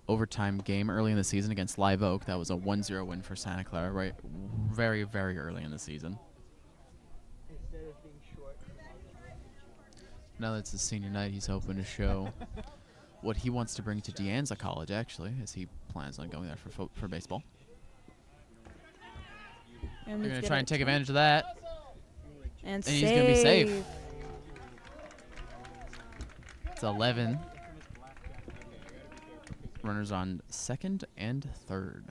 overtime game early in the season against Live Oak. That was a 1-0 win for Santa Clara, right? Very, very early in the season. Now that it's his senior night, he's hoping to show what he wants to bring to De Anza College, actually, as he plans on going there for baseball. and They're we going to get try it. and take advantage of that. And he's going to be safe. It's 11. Runners on 2nd and 3rd.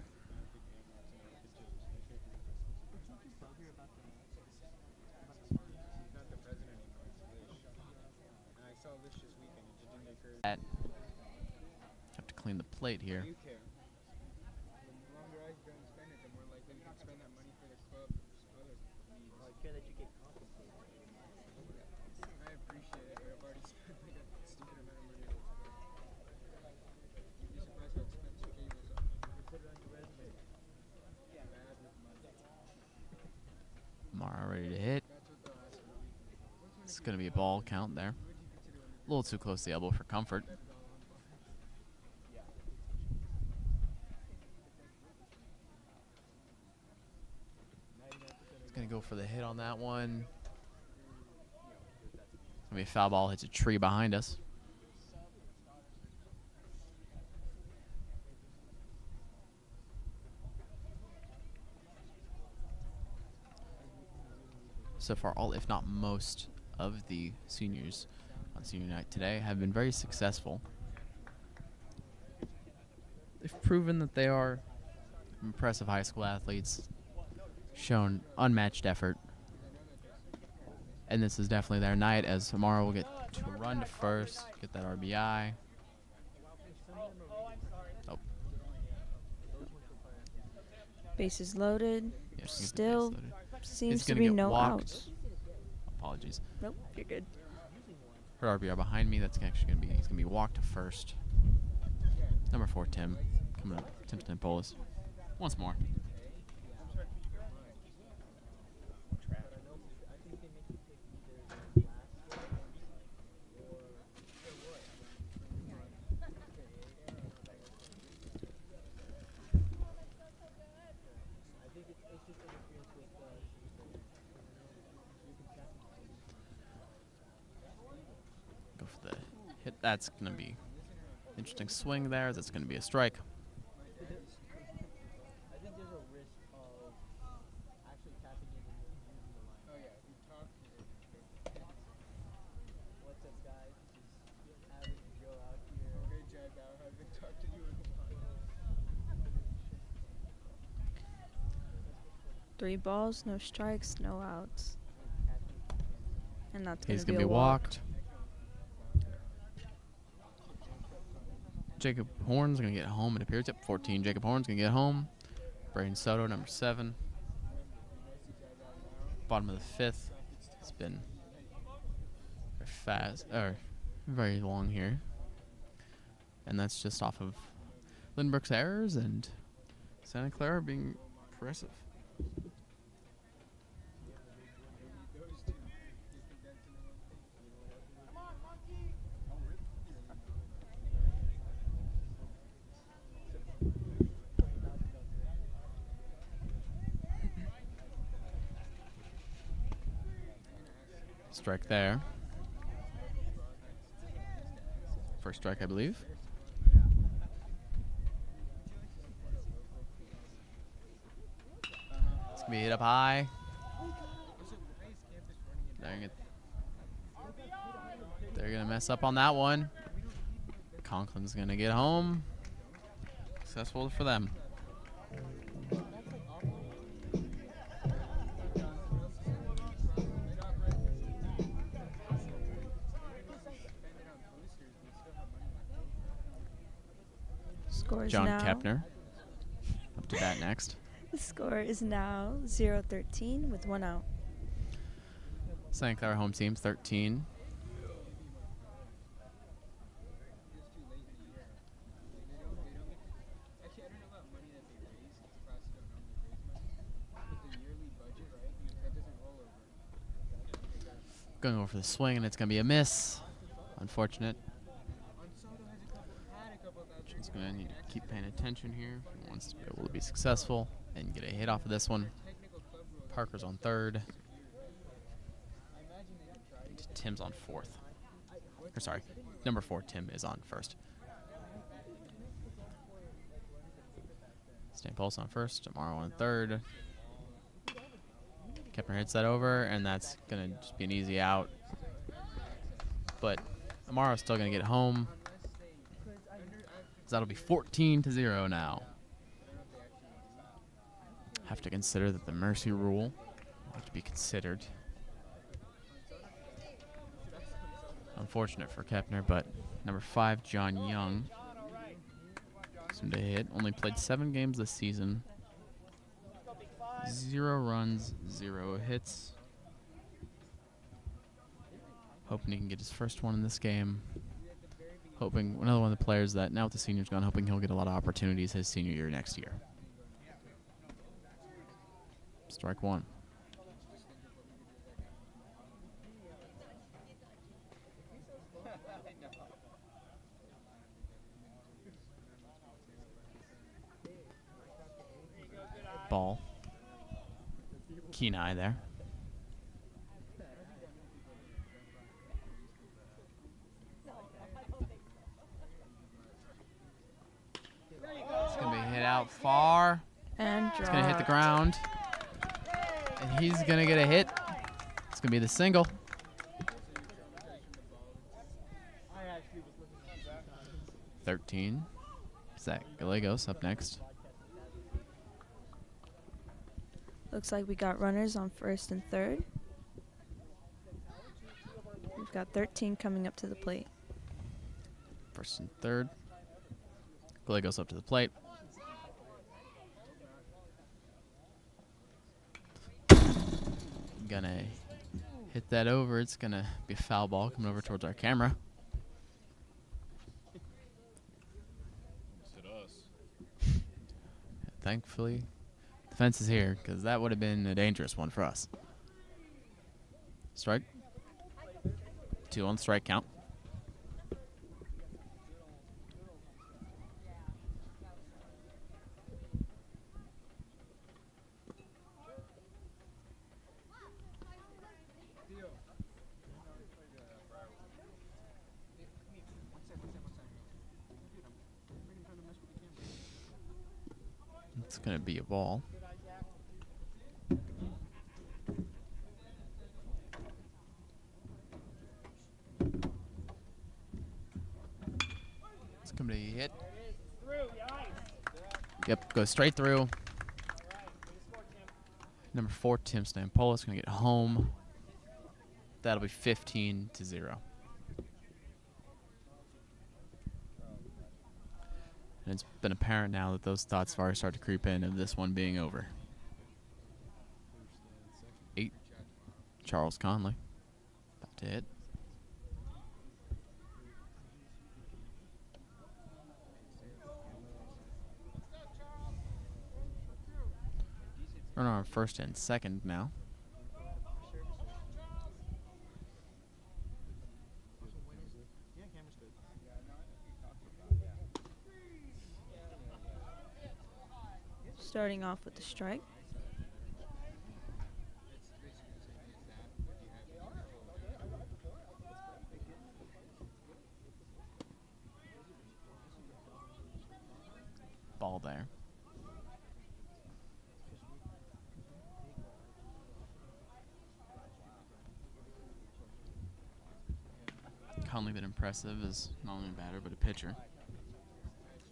Have to clean the plate here. The longer I don't spend it, the more likely we can spend that money for the club or other needs. I care that you get compensated. I appreciate it, but I've already spent like a stupid amount of money on this club. You'd be surprised how expensive cables are. You can put it on your resume. Bad with money. Mara ready to hit. That's what they'll ask me. It's going to be a ball count there. A little too close to the elbow for comfort. He's going to go for the hit on that one. It's going to be a foul ball. Hits a tree behind us. So far, all, if not most, of the seniors on senior night today have been very successful. They've proven that they are impressive high school athletes, shown unmatched effort, and this is definitely their night, as Amaro will get to run to first, get that RBI. Oh, Bases loaded. yeah, just get the base Still loaded. seems He's to gonna be get no walked. outs. Apologies. Nope, you're good. For RBI behind me, that's actually going to be, he's going to be walked to first. Number 4, Tim, coming up, Tim Stampolis. Once more. Go for the hit. That's going to be interesting swing there. That's going to be a strike. I think there's a risk of actually tapping in and using the line. Oh yeah, if you talk. What's up, guys? This is Three balls, no strikes, no outs. And that's He's going going to to be be a walk. walked. Jacob Horn's going to get home, it appears. Yep, 14. Jacob Horn's going to get home. Braden Soto, number 7. Bottom of the 5th. It's been very fast, or very long here. And that's just off of Lynbrook's errors and Santa Clara being progressive. Strike there. First strike, I believe. It's going to be hit up high. They're going to mess up on that one. Conklin's going to get home. Successful for them. Scores John now. Kepner up to bat next. The score is now 0-13 with 1 out. Santa Clara home team 13. Going over for the swing, and it's going to be a miss. Unfortunate. He's going to need to keep paying attention here if he wants to be able to be successful and get a hit off of this one. Parker's on third. Tim's on fourth. Or sorry, number 4, Tim, is on first. Stan Pulse on first, Amaro on third. Kepner hits that over, and that's going to just be an easy out. But Amaro's still going to get home. So that'll be 14-0 now. Have to consider that the mercy rule will have to be considered. Unfortunate for Kepner, but number 5, John Young, soon to hit. Only played 7 games this season. 0 runs, 0 hits. Hoping he can get his first one in this game. Hoping another one of the players that now with the seniors gone, hoping he'll get a lot of opportunities his senior year next year. Strike 1. Ball. Keen eye there. It's going to be hit out far. And It's going to hit the ground. And he's going to get a hit. It's going to be the single. Zach Gallegos up next. Looks like we got runners on first and third. We've got 13 coming up to the plate. First and third. Gallegos up to the plate. Gonna hit that over. It's gonna be a foul ball coming over towards our camera. Hit us. Thankfully, the fence is here because that would have been a dangerous one for us. Strike. 2 on the strike count. It's going to be a ball. It's Gonna be hit. Through, nice. Yep, goes straight through. Number 4, Tim Stampola's gonna get home. That'll be 15-0. And it's been apparent now that those thoughts have already started to creep in of this one being over. 8, Charles Conley. About to hit. Runner on first and second now. Starting off with the strike. Ball there. Conley been impressive as not only a batter but a pitcher.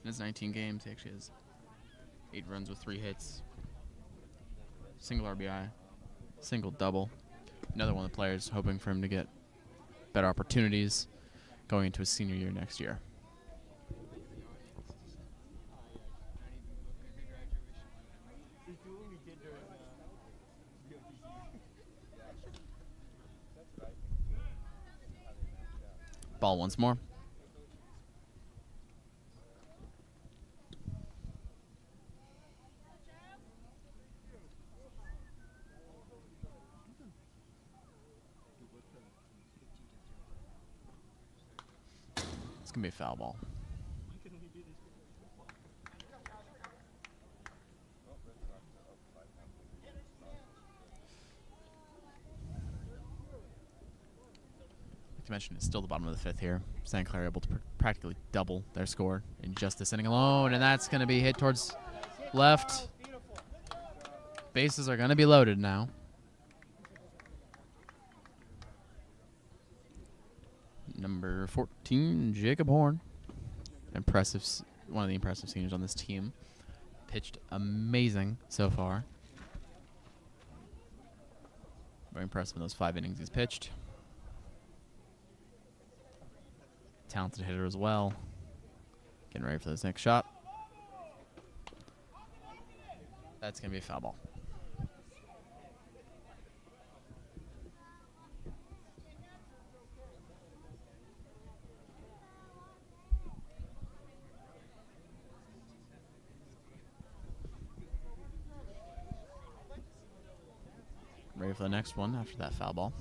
In his 19 games, he actually has 8 runs with 3 hits, single RBI, single double. Another one of the players hoping for him to get better opportunities going into his senior year next year. Ball once more. It's going to be a foul ball. To mention, it's still the bottom of the 5th here. Santa Clara able to practically double their score in just this inning alone, and that's going to be hit towards left. Bases are going to be loaded now. Number 14, Jacob Horn. One of the impressive seniors on this team. Pitched amazing so far. Very impressive in those 5 innings he's pitched. Talented hitter as well. Getting ready for this next shot. That's going to be a foul ball. Ready for the next one after that foul ball.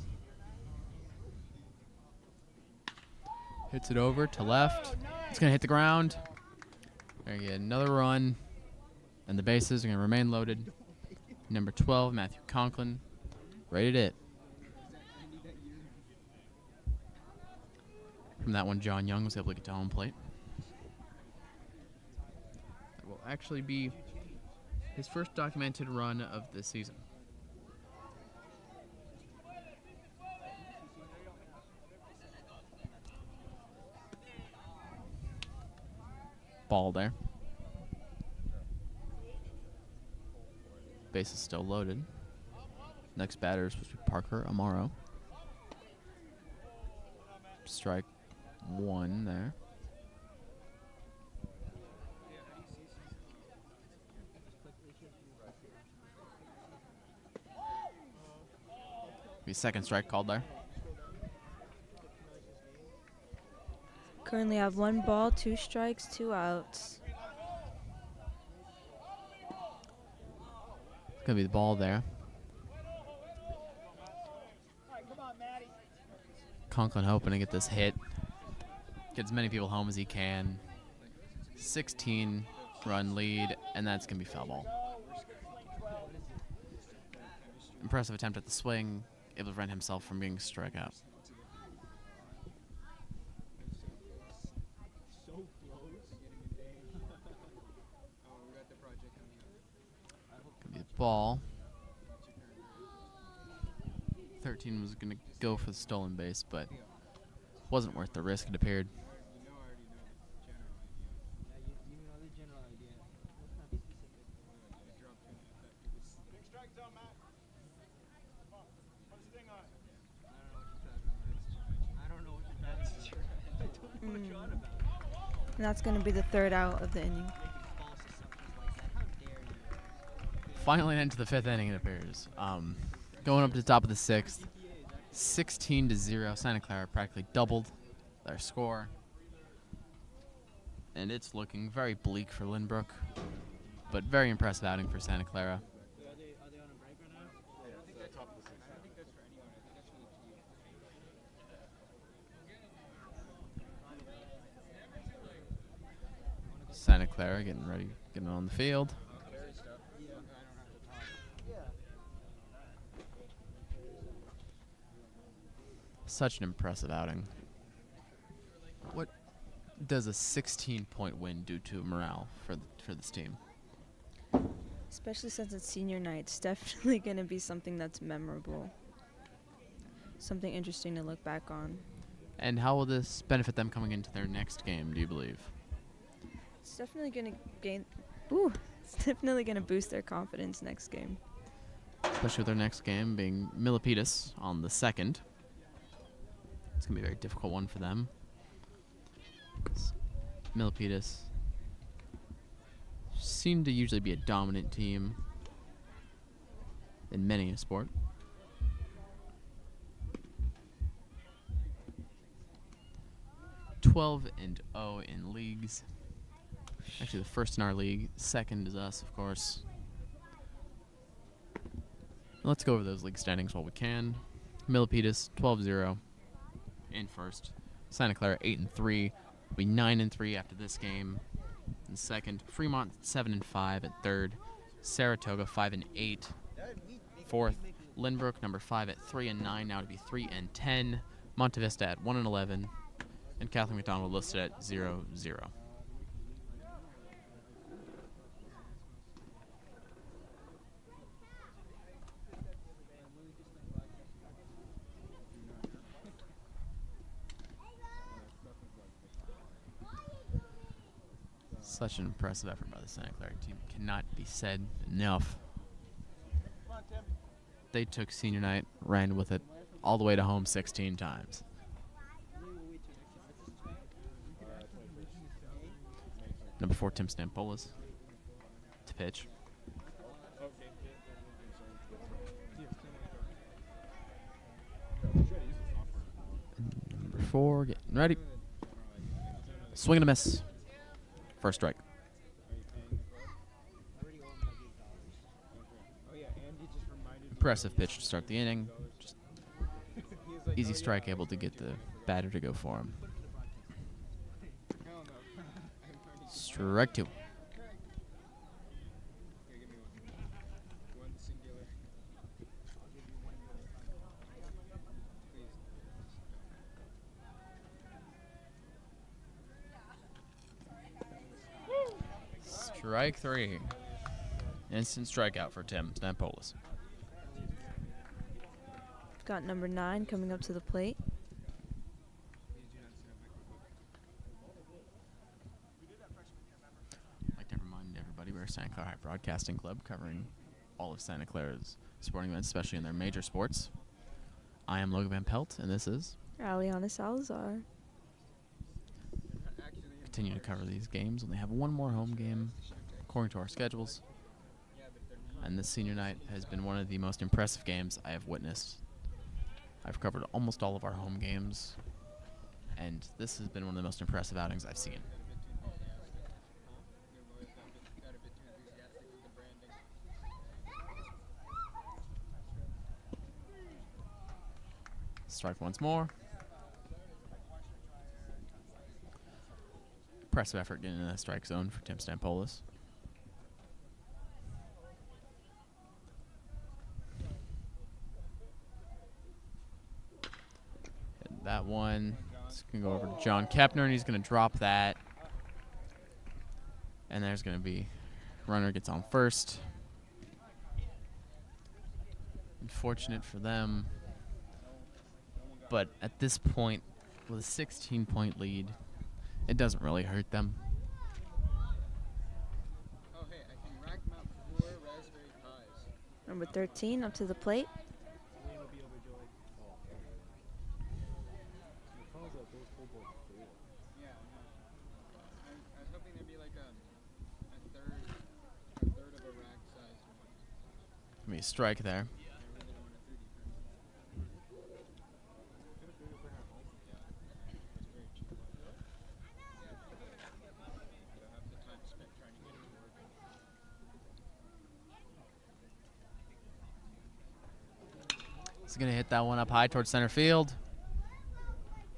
Hits it over to left. It's going to hit the ground. There you get another run. And the bases are going to remain loaded. Number 12, Matthew Conklin. Rated it. From that one, John Young was able to get to home plate. That will actually be his first documented run of the season. Ball there. Base is still loaded. Next batter is supposed to be Parker Amaro. Strike 1 there. Be second strike called there. Currently have 1 ball, 2 strikes, 2 outs. It's going to be the ball there. Conklin hoping to get this hit. Get as many people home as he can. 16-run lead, and that's going to be foul ball. Impressive attempt at the swing. Able to prevent himself from being struck out. Ball. 13 was going to go for the stolen base, but wasn't worth the risk, it appeared. And that's going to be the third out of the inning. Finally into the 5th inning, it appears. Going up to the top of the 6th, 16-0. Santa Clara practically doubled their score. And it's looking very bleak for Lynbrook, but very impressive outing for Santa Clara. Santa Clara getting ready, getting on the field. Such an impressive outing. What does a 16-point win do to morale for this team? Especially since it's senior night, it's definitely going to be something that's memorable. Something interesting to look back on. And how will this benefit them coming into their next game, do you believe? It's definitely going to it's definitely going to boost their confidence next game. Especially with their next game being Milpitas on the 2nd. It's going to be a very difficult one for them. Milpitas seem to usually be a dominant team in many a sport. (12-0) in leagues. Actually, the first in our league. Second is us, of course. Let's go over those league standings while we can. Milpitas 12-0 in first. Santa Clara 8-3. Will be 9-3 after this game in second. Fremont 7-5 at third. Saratoga 5-8. Fourth. Lynbrook number 5 at 3-9, now to be 3-10. Monte Vista at 1-11. And Catholic McDonald listed at 0-0. Such an impressive effort by the Santa Clara team. Cannot be said enough. They took senior night, ran with it all the way to home 16 times. Number 4, Tim Stampolis to pitch. Number 4, getting ready. Swing and a miss. First strike. Impressive pitch to start the inning. Just easy strike, able to get the batter to go for him. Strike 2. Strike 3. Instant strikeout for Tim Stampolis. Got number 9 coming up to the plate. I'd like to remind everybody we're Santa Clara High Broadcasting Club, covering all of Santa Clara's sporting events, especially in their major sports. I am Logan Van Pelt, and this is Aliana Salazar. continue to cover these games. Only have one more home game according to our schedules. And this senior night has been one of the most impressive games I have witnessed. I've covered almost all of our home games, and this has been one of the most impressive outings I've seen. Strike once more. Impressive effort getting in the strike zone for Tim Stampolis. Hit that one. It's going to go over to John Kepner, and he's going to drop that. And there's going to be runner gets on first. Unfortunate for them. But at this point, with a 16-point lead, it doesn't really hurt them. Oh, hey, I can rack them up 4 raspberry pies. Number 13 up to the plate. third of a rack size one. Give me a strike there. He's going to hit that one up high towards center field.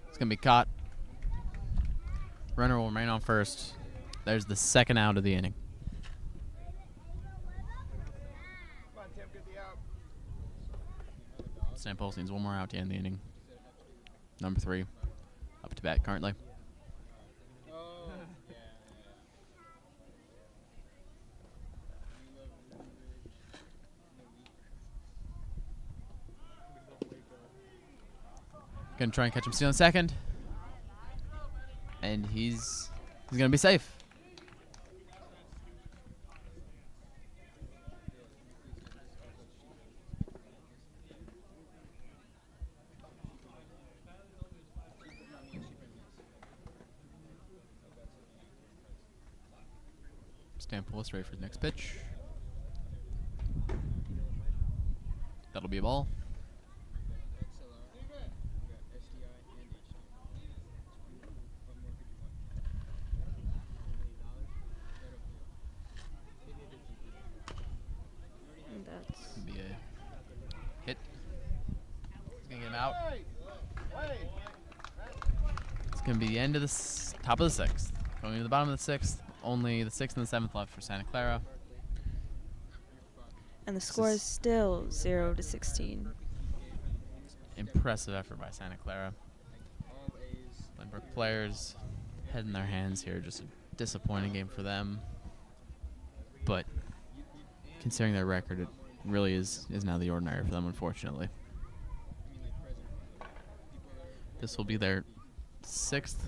It's going to be caught. Runner will remain on first. There's the second out of the inning. Come on, Tim, get the out. St. Paul's needs one more out to end the inning. Number 3, up to bat currently. Oh, yeah. Gonna try and catch him stealing second. And he's gonna be safe. Stample ready for the next pitch. That'll be a ball. That's Be a hit. He's gonna get him out. It's gonna be the end of the top of the 6th. Going to the bottom of the 6th. Only the 6th and the 7th left for Santa Clara. and the score is still 0-16. Impressive effort by Santa Clara. Lynbrook players head in their hands here. Just a disappointing game for them. But considering their record, it really is now the ordinary for them, unfortunately. This will be their 6th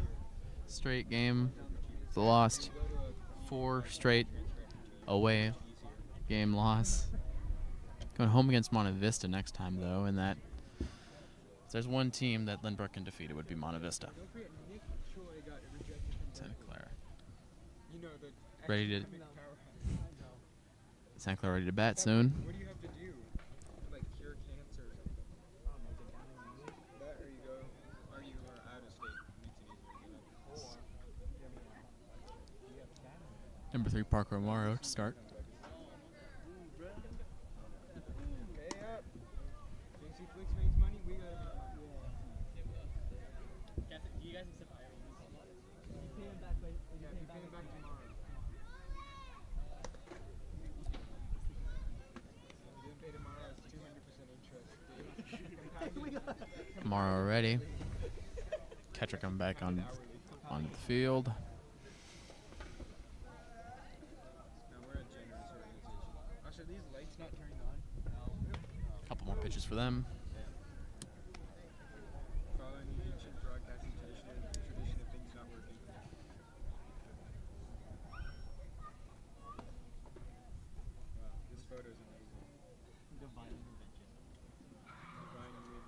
straight game. They lost 4 straight away game loss. Going home against Monte Vista next time, though, and that if there's one team that Lynbrook can defeat, it would be Monte Vista. Santa Clara. Ready to Santa Clara ready to bat soon. What do you have to do? Like cure cancer or something? That or you go, or you are out of state. Makes it easier. Number 3, Parker Amaro to start. Pay up. JC Flicks makes money, we gotta make money. Do you guys accept IRAs? Yeah, if you pay him back tomorrow. If you didn't pay tomorrow, it's 200% interest. Amaro ready. Catcher coming back onto the field. No, we're a generous organization. Are these lights not turned on? Couple more pitches for them. Following the ancient broadcasting tradition of things not working. Wow, this photo's amazing. Divine intervention. Divine weed.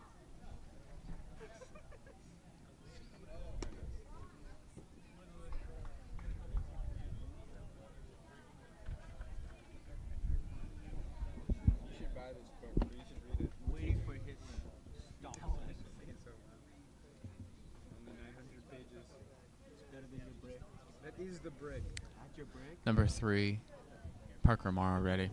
You should buy this book, or you should read it. Waiting for his stop. Say it so loud. On the 900 pages. It's better than your brick. That is the brick. At your brick. Number 3, Parker Amaro ready. It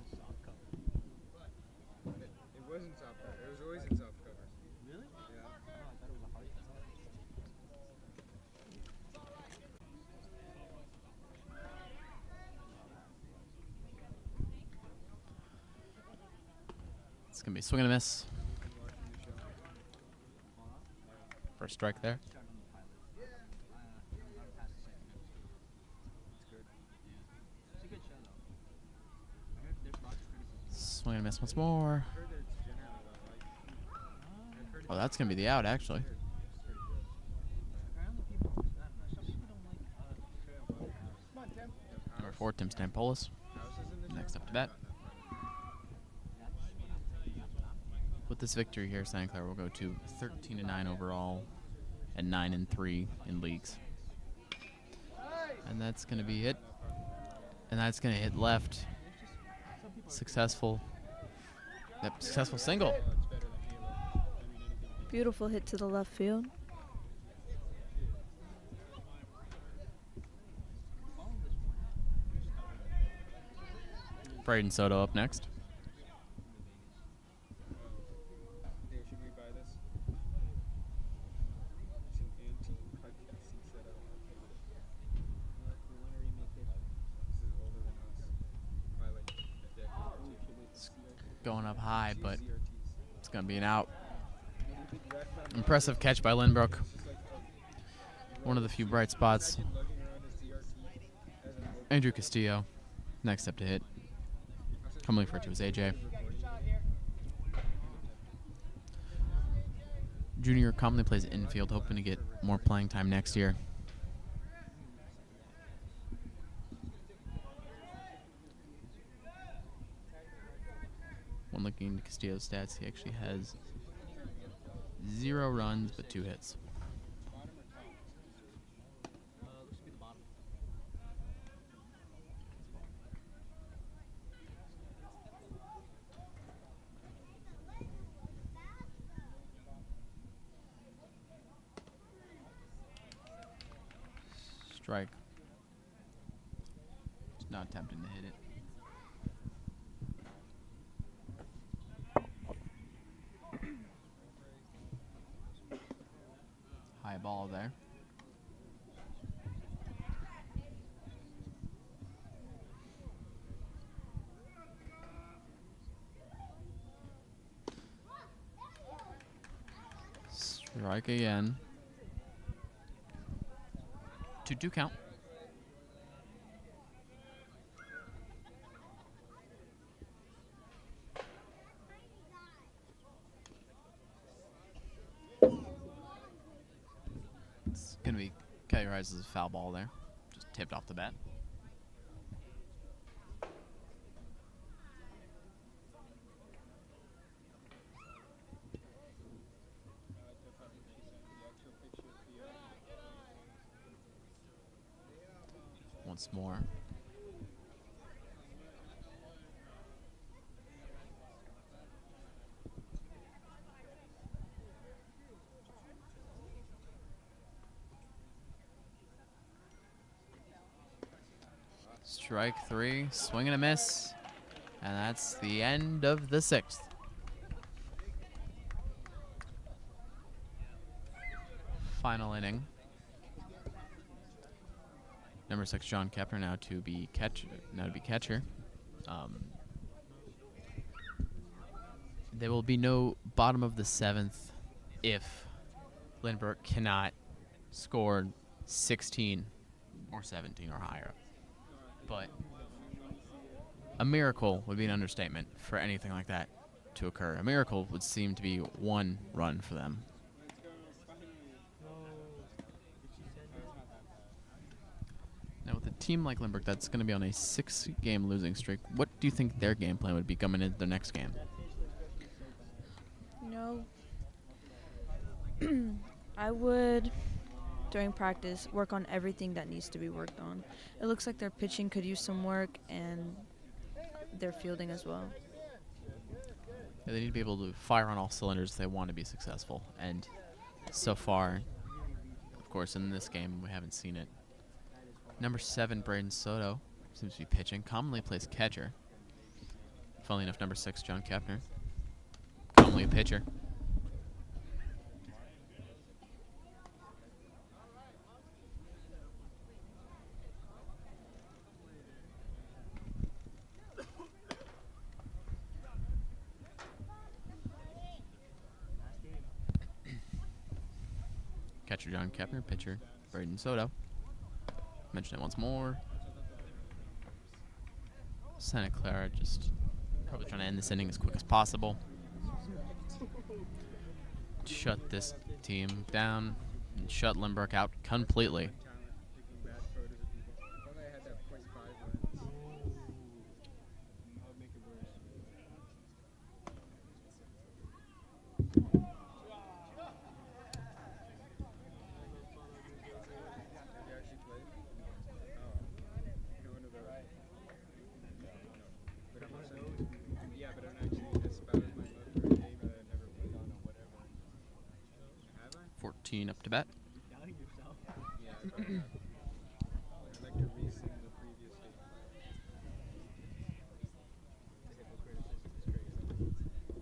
wasn't soft cover. It was always in soft cover. Really? Yeah. Oh, I thought it was a hard cover. It's going to be a swing and a miss. Been watching the show. First strike there. Start on the pilot. I'm past the second episode. It's good. It's a good show though. I heard there's lots of criticism. Swing and a miss once more. I've heard that it's generally well liked. I've heard Oh, that's going to be the out, actually. it's pretty good. Apparently people, I don't know, some people don't like trail. Come on, Tim. Number 4, Tim Stampolis. Houses in the Next show? up to bat. That's what I'm With this victory here, Santa Clara will go to 13-9 overall and 9-3 in leagues. And that's going to be it. And And that's going to hit left. Successful. Yep, successful single. Beautiful hit to the left field. Braden Soto up next. Hey, should we buy this? It's an anti-podcasting setup. This is older than us by like a decade. It's going up high, but ZRTs. it's going to be an out. Impressive catch by Lynbrook. One of the few bright spots. Lugging around his ZRT as an old Andrew Castillo, next up to hit. Commonly referred to as AJ. Junior commonly plays infield, hoping to get more playing time next year. When looking into Castillo's stats, he actually has 0 runs but 2 hits. Looks to be the bottom. Strike. Just not attempting to hit it. High ball there. Strike again. 2-2 count. It's going to be categorized as a foul ball there. Just tipped off the bat. Once more. Strike 3, swing and a miss. And that's the end of the 6th. Final inning. Number 6, John Kepner, now to be catcher. There will be no bottom of the 7th if Lynbrook cannot score 16 or 17 or higher. But a miracle would be an understatement for anything like that to occur. A miracle would seem to be 1 run for them. Now, with a team like Lynbrook that's going to be on a 6-game losing streak, what do you think their game plan would be coming into their next game? You know, I would, during practice, work on everything that needs to be worked on. It looks like their pitching could use some work and their fielding as well. Yeah, they need to be able to fire on all cylinders if they want to be successful. And so far, of course, in this game, we haven't seen it. Number 7, Braden Soto, seems to be pitching. Commonly plays catcher. Funnily enough, number 6, John Kepner, commonly a pitcher. Catcher John Kepner, pitcher Braden Soto. Mention it once more. Santa Clara just probably trying to end this inning as quick as possible. Shut this team down and shut Lynbrook out completely. Taking bad photos of people. If only I had that .5 lens. That would make it worse. Have you actually played? Oh. No one of those. 15 up to bat. Doubting yourself. Yeah, I'd like to resing the previous game.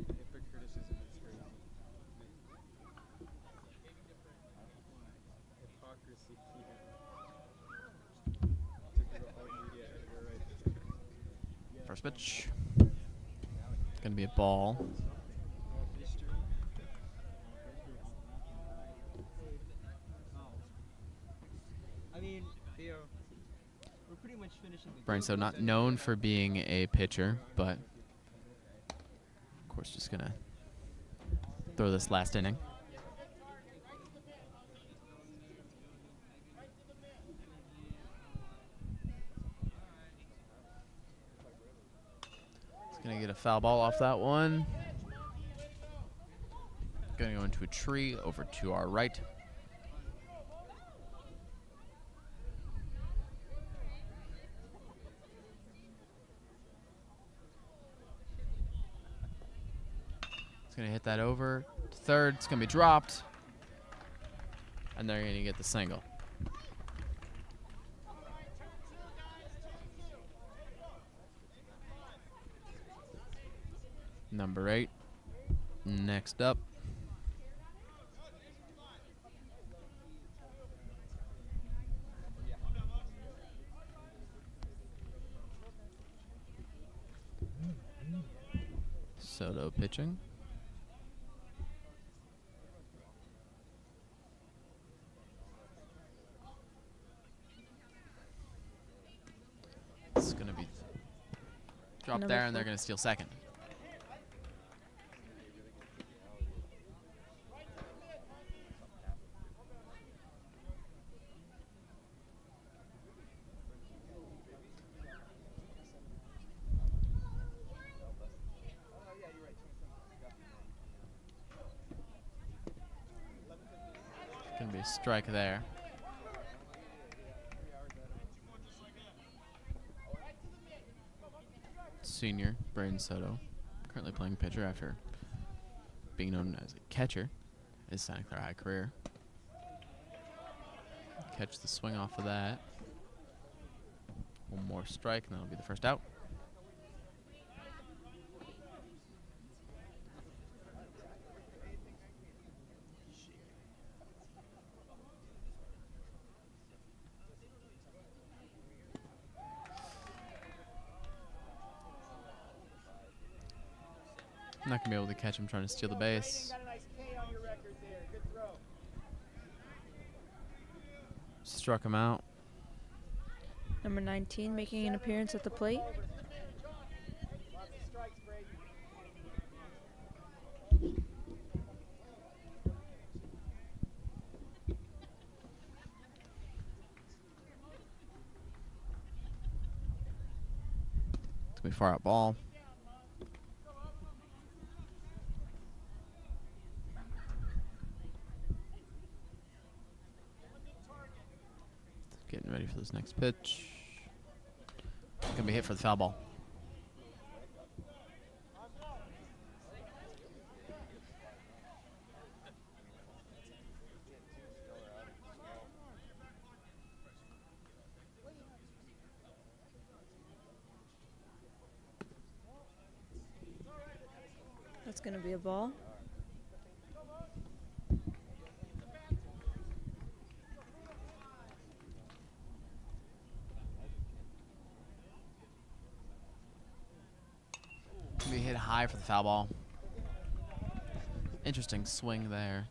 The hypocriticism is crazy. Hypocriticism is crazy. Hypocrisy. Typical alt media editor right there. First pitch. Gonna be a ball. Mystery. I mean, Theo, we're pretty much finishing the Brian, game. so not known for being a pitcher, but of course just gonna throw this last inning. He's gonna get a foul ball off that one. Gonna go into a tree over to our right. He's gonna hit that over to third. It's gonna be dropped, and they're gonna get the single. Number 8. Next up. Soto pitching. It's going to be dropped Number there, and they're 4. going to steal second. Going to be a strike there. Senior Braden Soto, currently playing pitcher after being known as a catcher his Santa Clara High career. Catch the swing off of that. One more strike, and that'll be the first out. I'm not going to be able to catch him trying to steal the base. Struck him out. Number 19 making an appearance at the plate. It's going to be far out ball. Getting ready for this next pitch. Gonna be hit for the foul ball. That's going to be a ball. Gonna be hit high for the foul ball. Interesting swing there.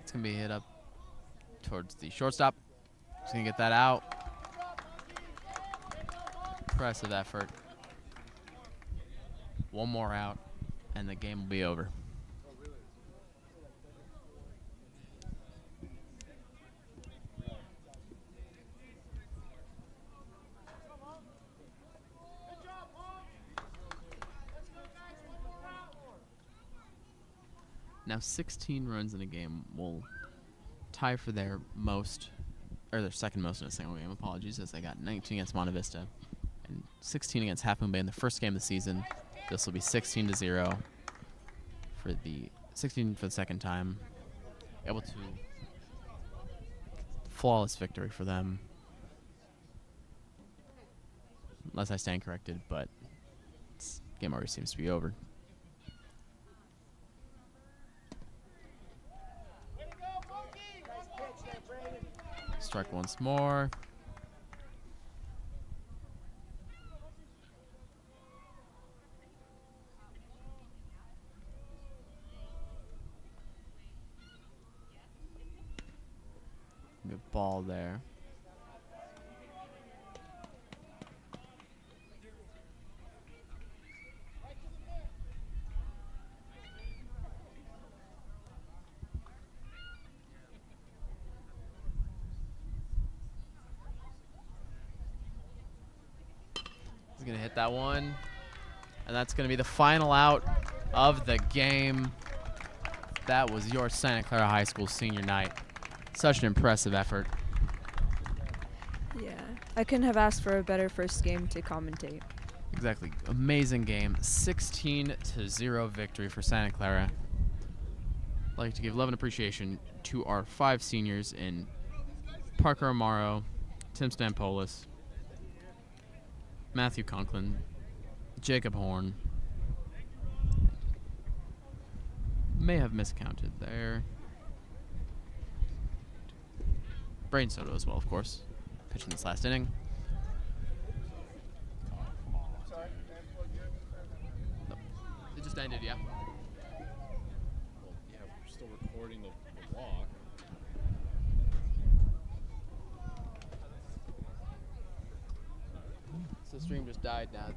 It's gonna be hit up towards the shortstop. He's gonna get that out. Impressive effort. One more out, and the game will be over. Now 16 runs in a game will tie for their most, or their second most in a single game. Apologies, as they got 19 against Monte Vista and 16 against Half Moon Bay in the first game of the season. This will be 16-0 for the 16 for the second time. Able to flawless victory for them. Unless I stand corrected, but this game already seems to be over. Strike once more. Good ball there. He's going to hit that one. And that's going to be the final out of the game. That was your Santa Clara High School senior night. Such an impressive effort. Yeah, I couldn't have asked for a better first game to commentate. Exactly. Amazing game. 16-0 victory for Santa Clara. I'd like to give love and appreciation to our 5 seniors in Parker Amaro, Tim Stampolis, Matthew Conklin, Jacob Horn. May have miscounted there. Brain Soto as well, of course, pitching this last inning. No, it just ended, yeah. Well, yeah, we're still recording the walk. So the stream just died now. Then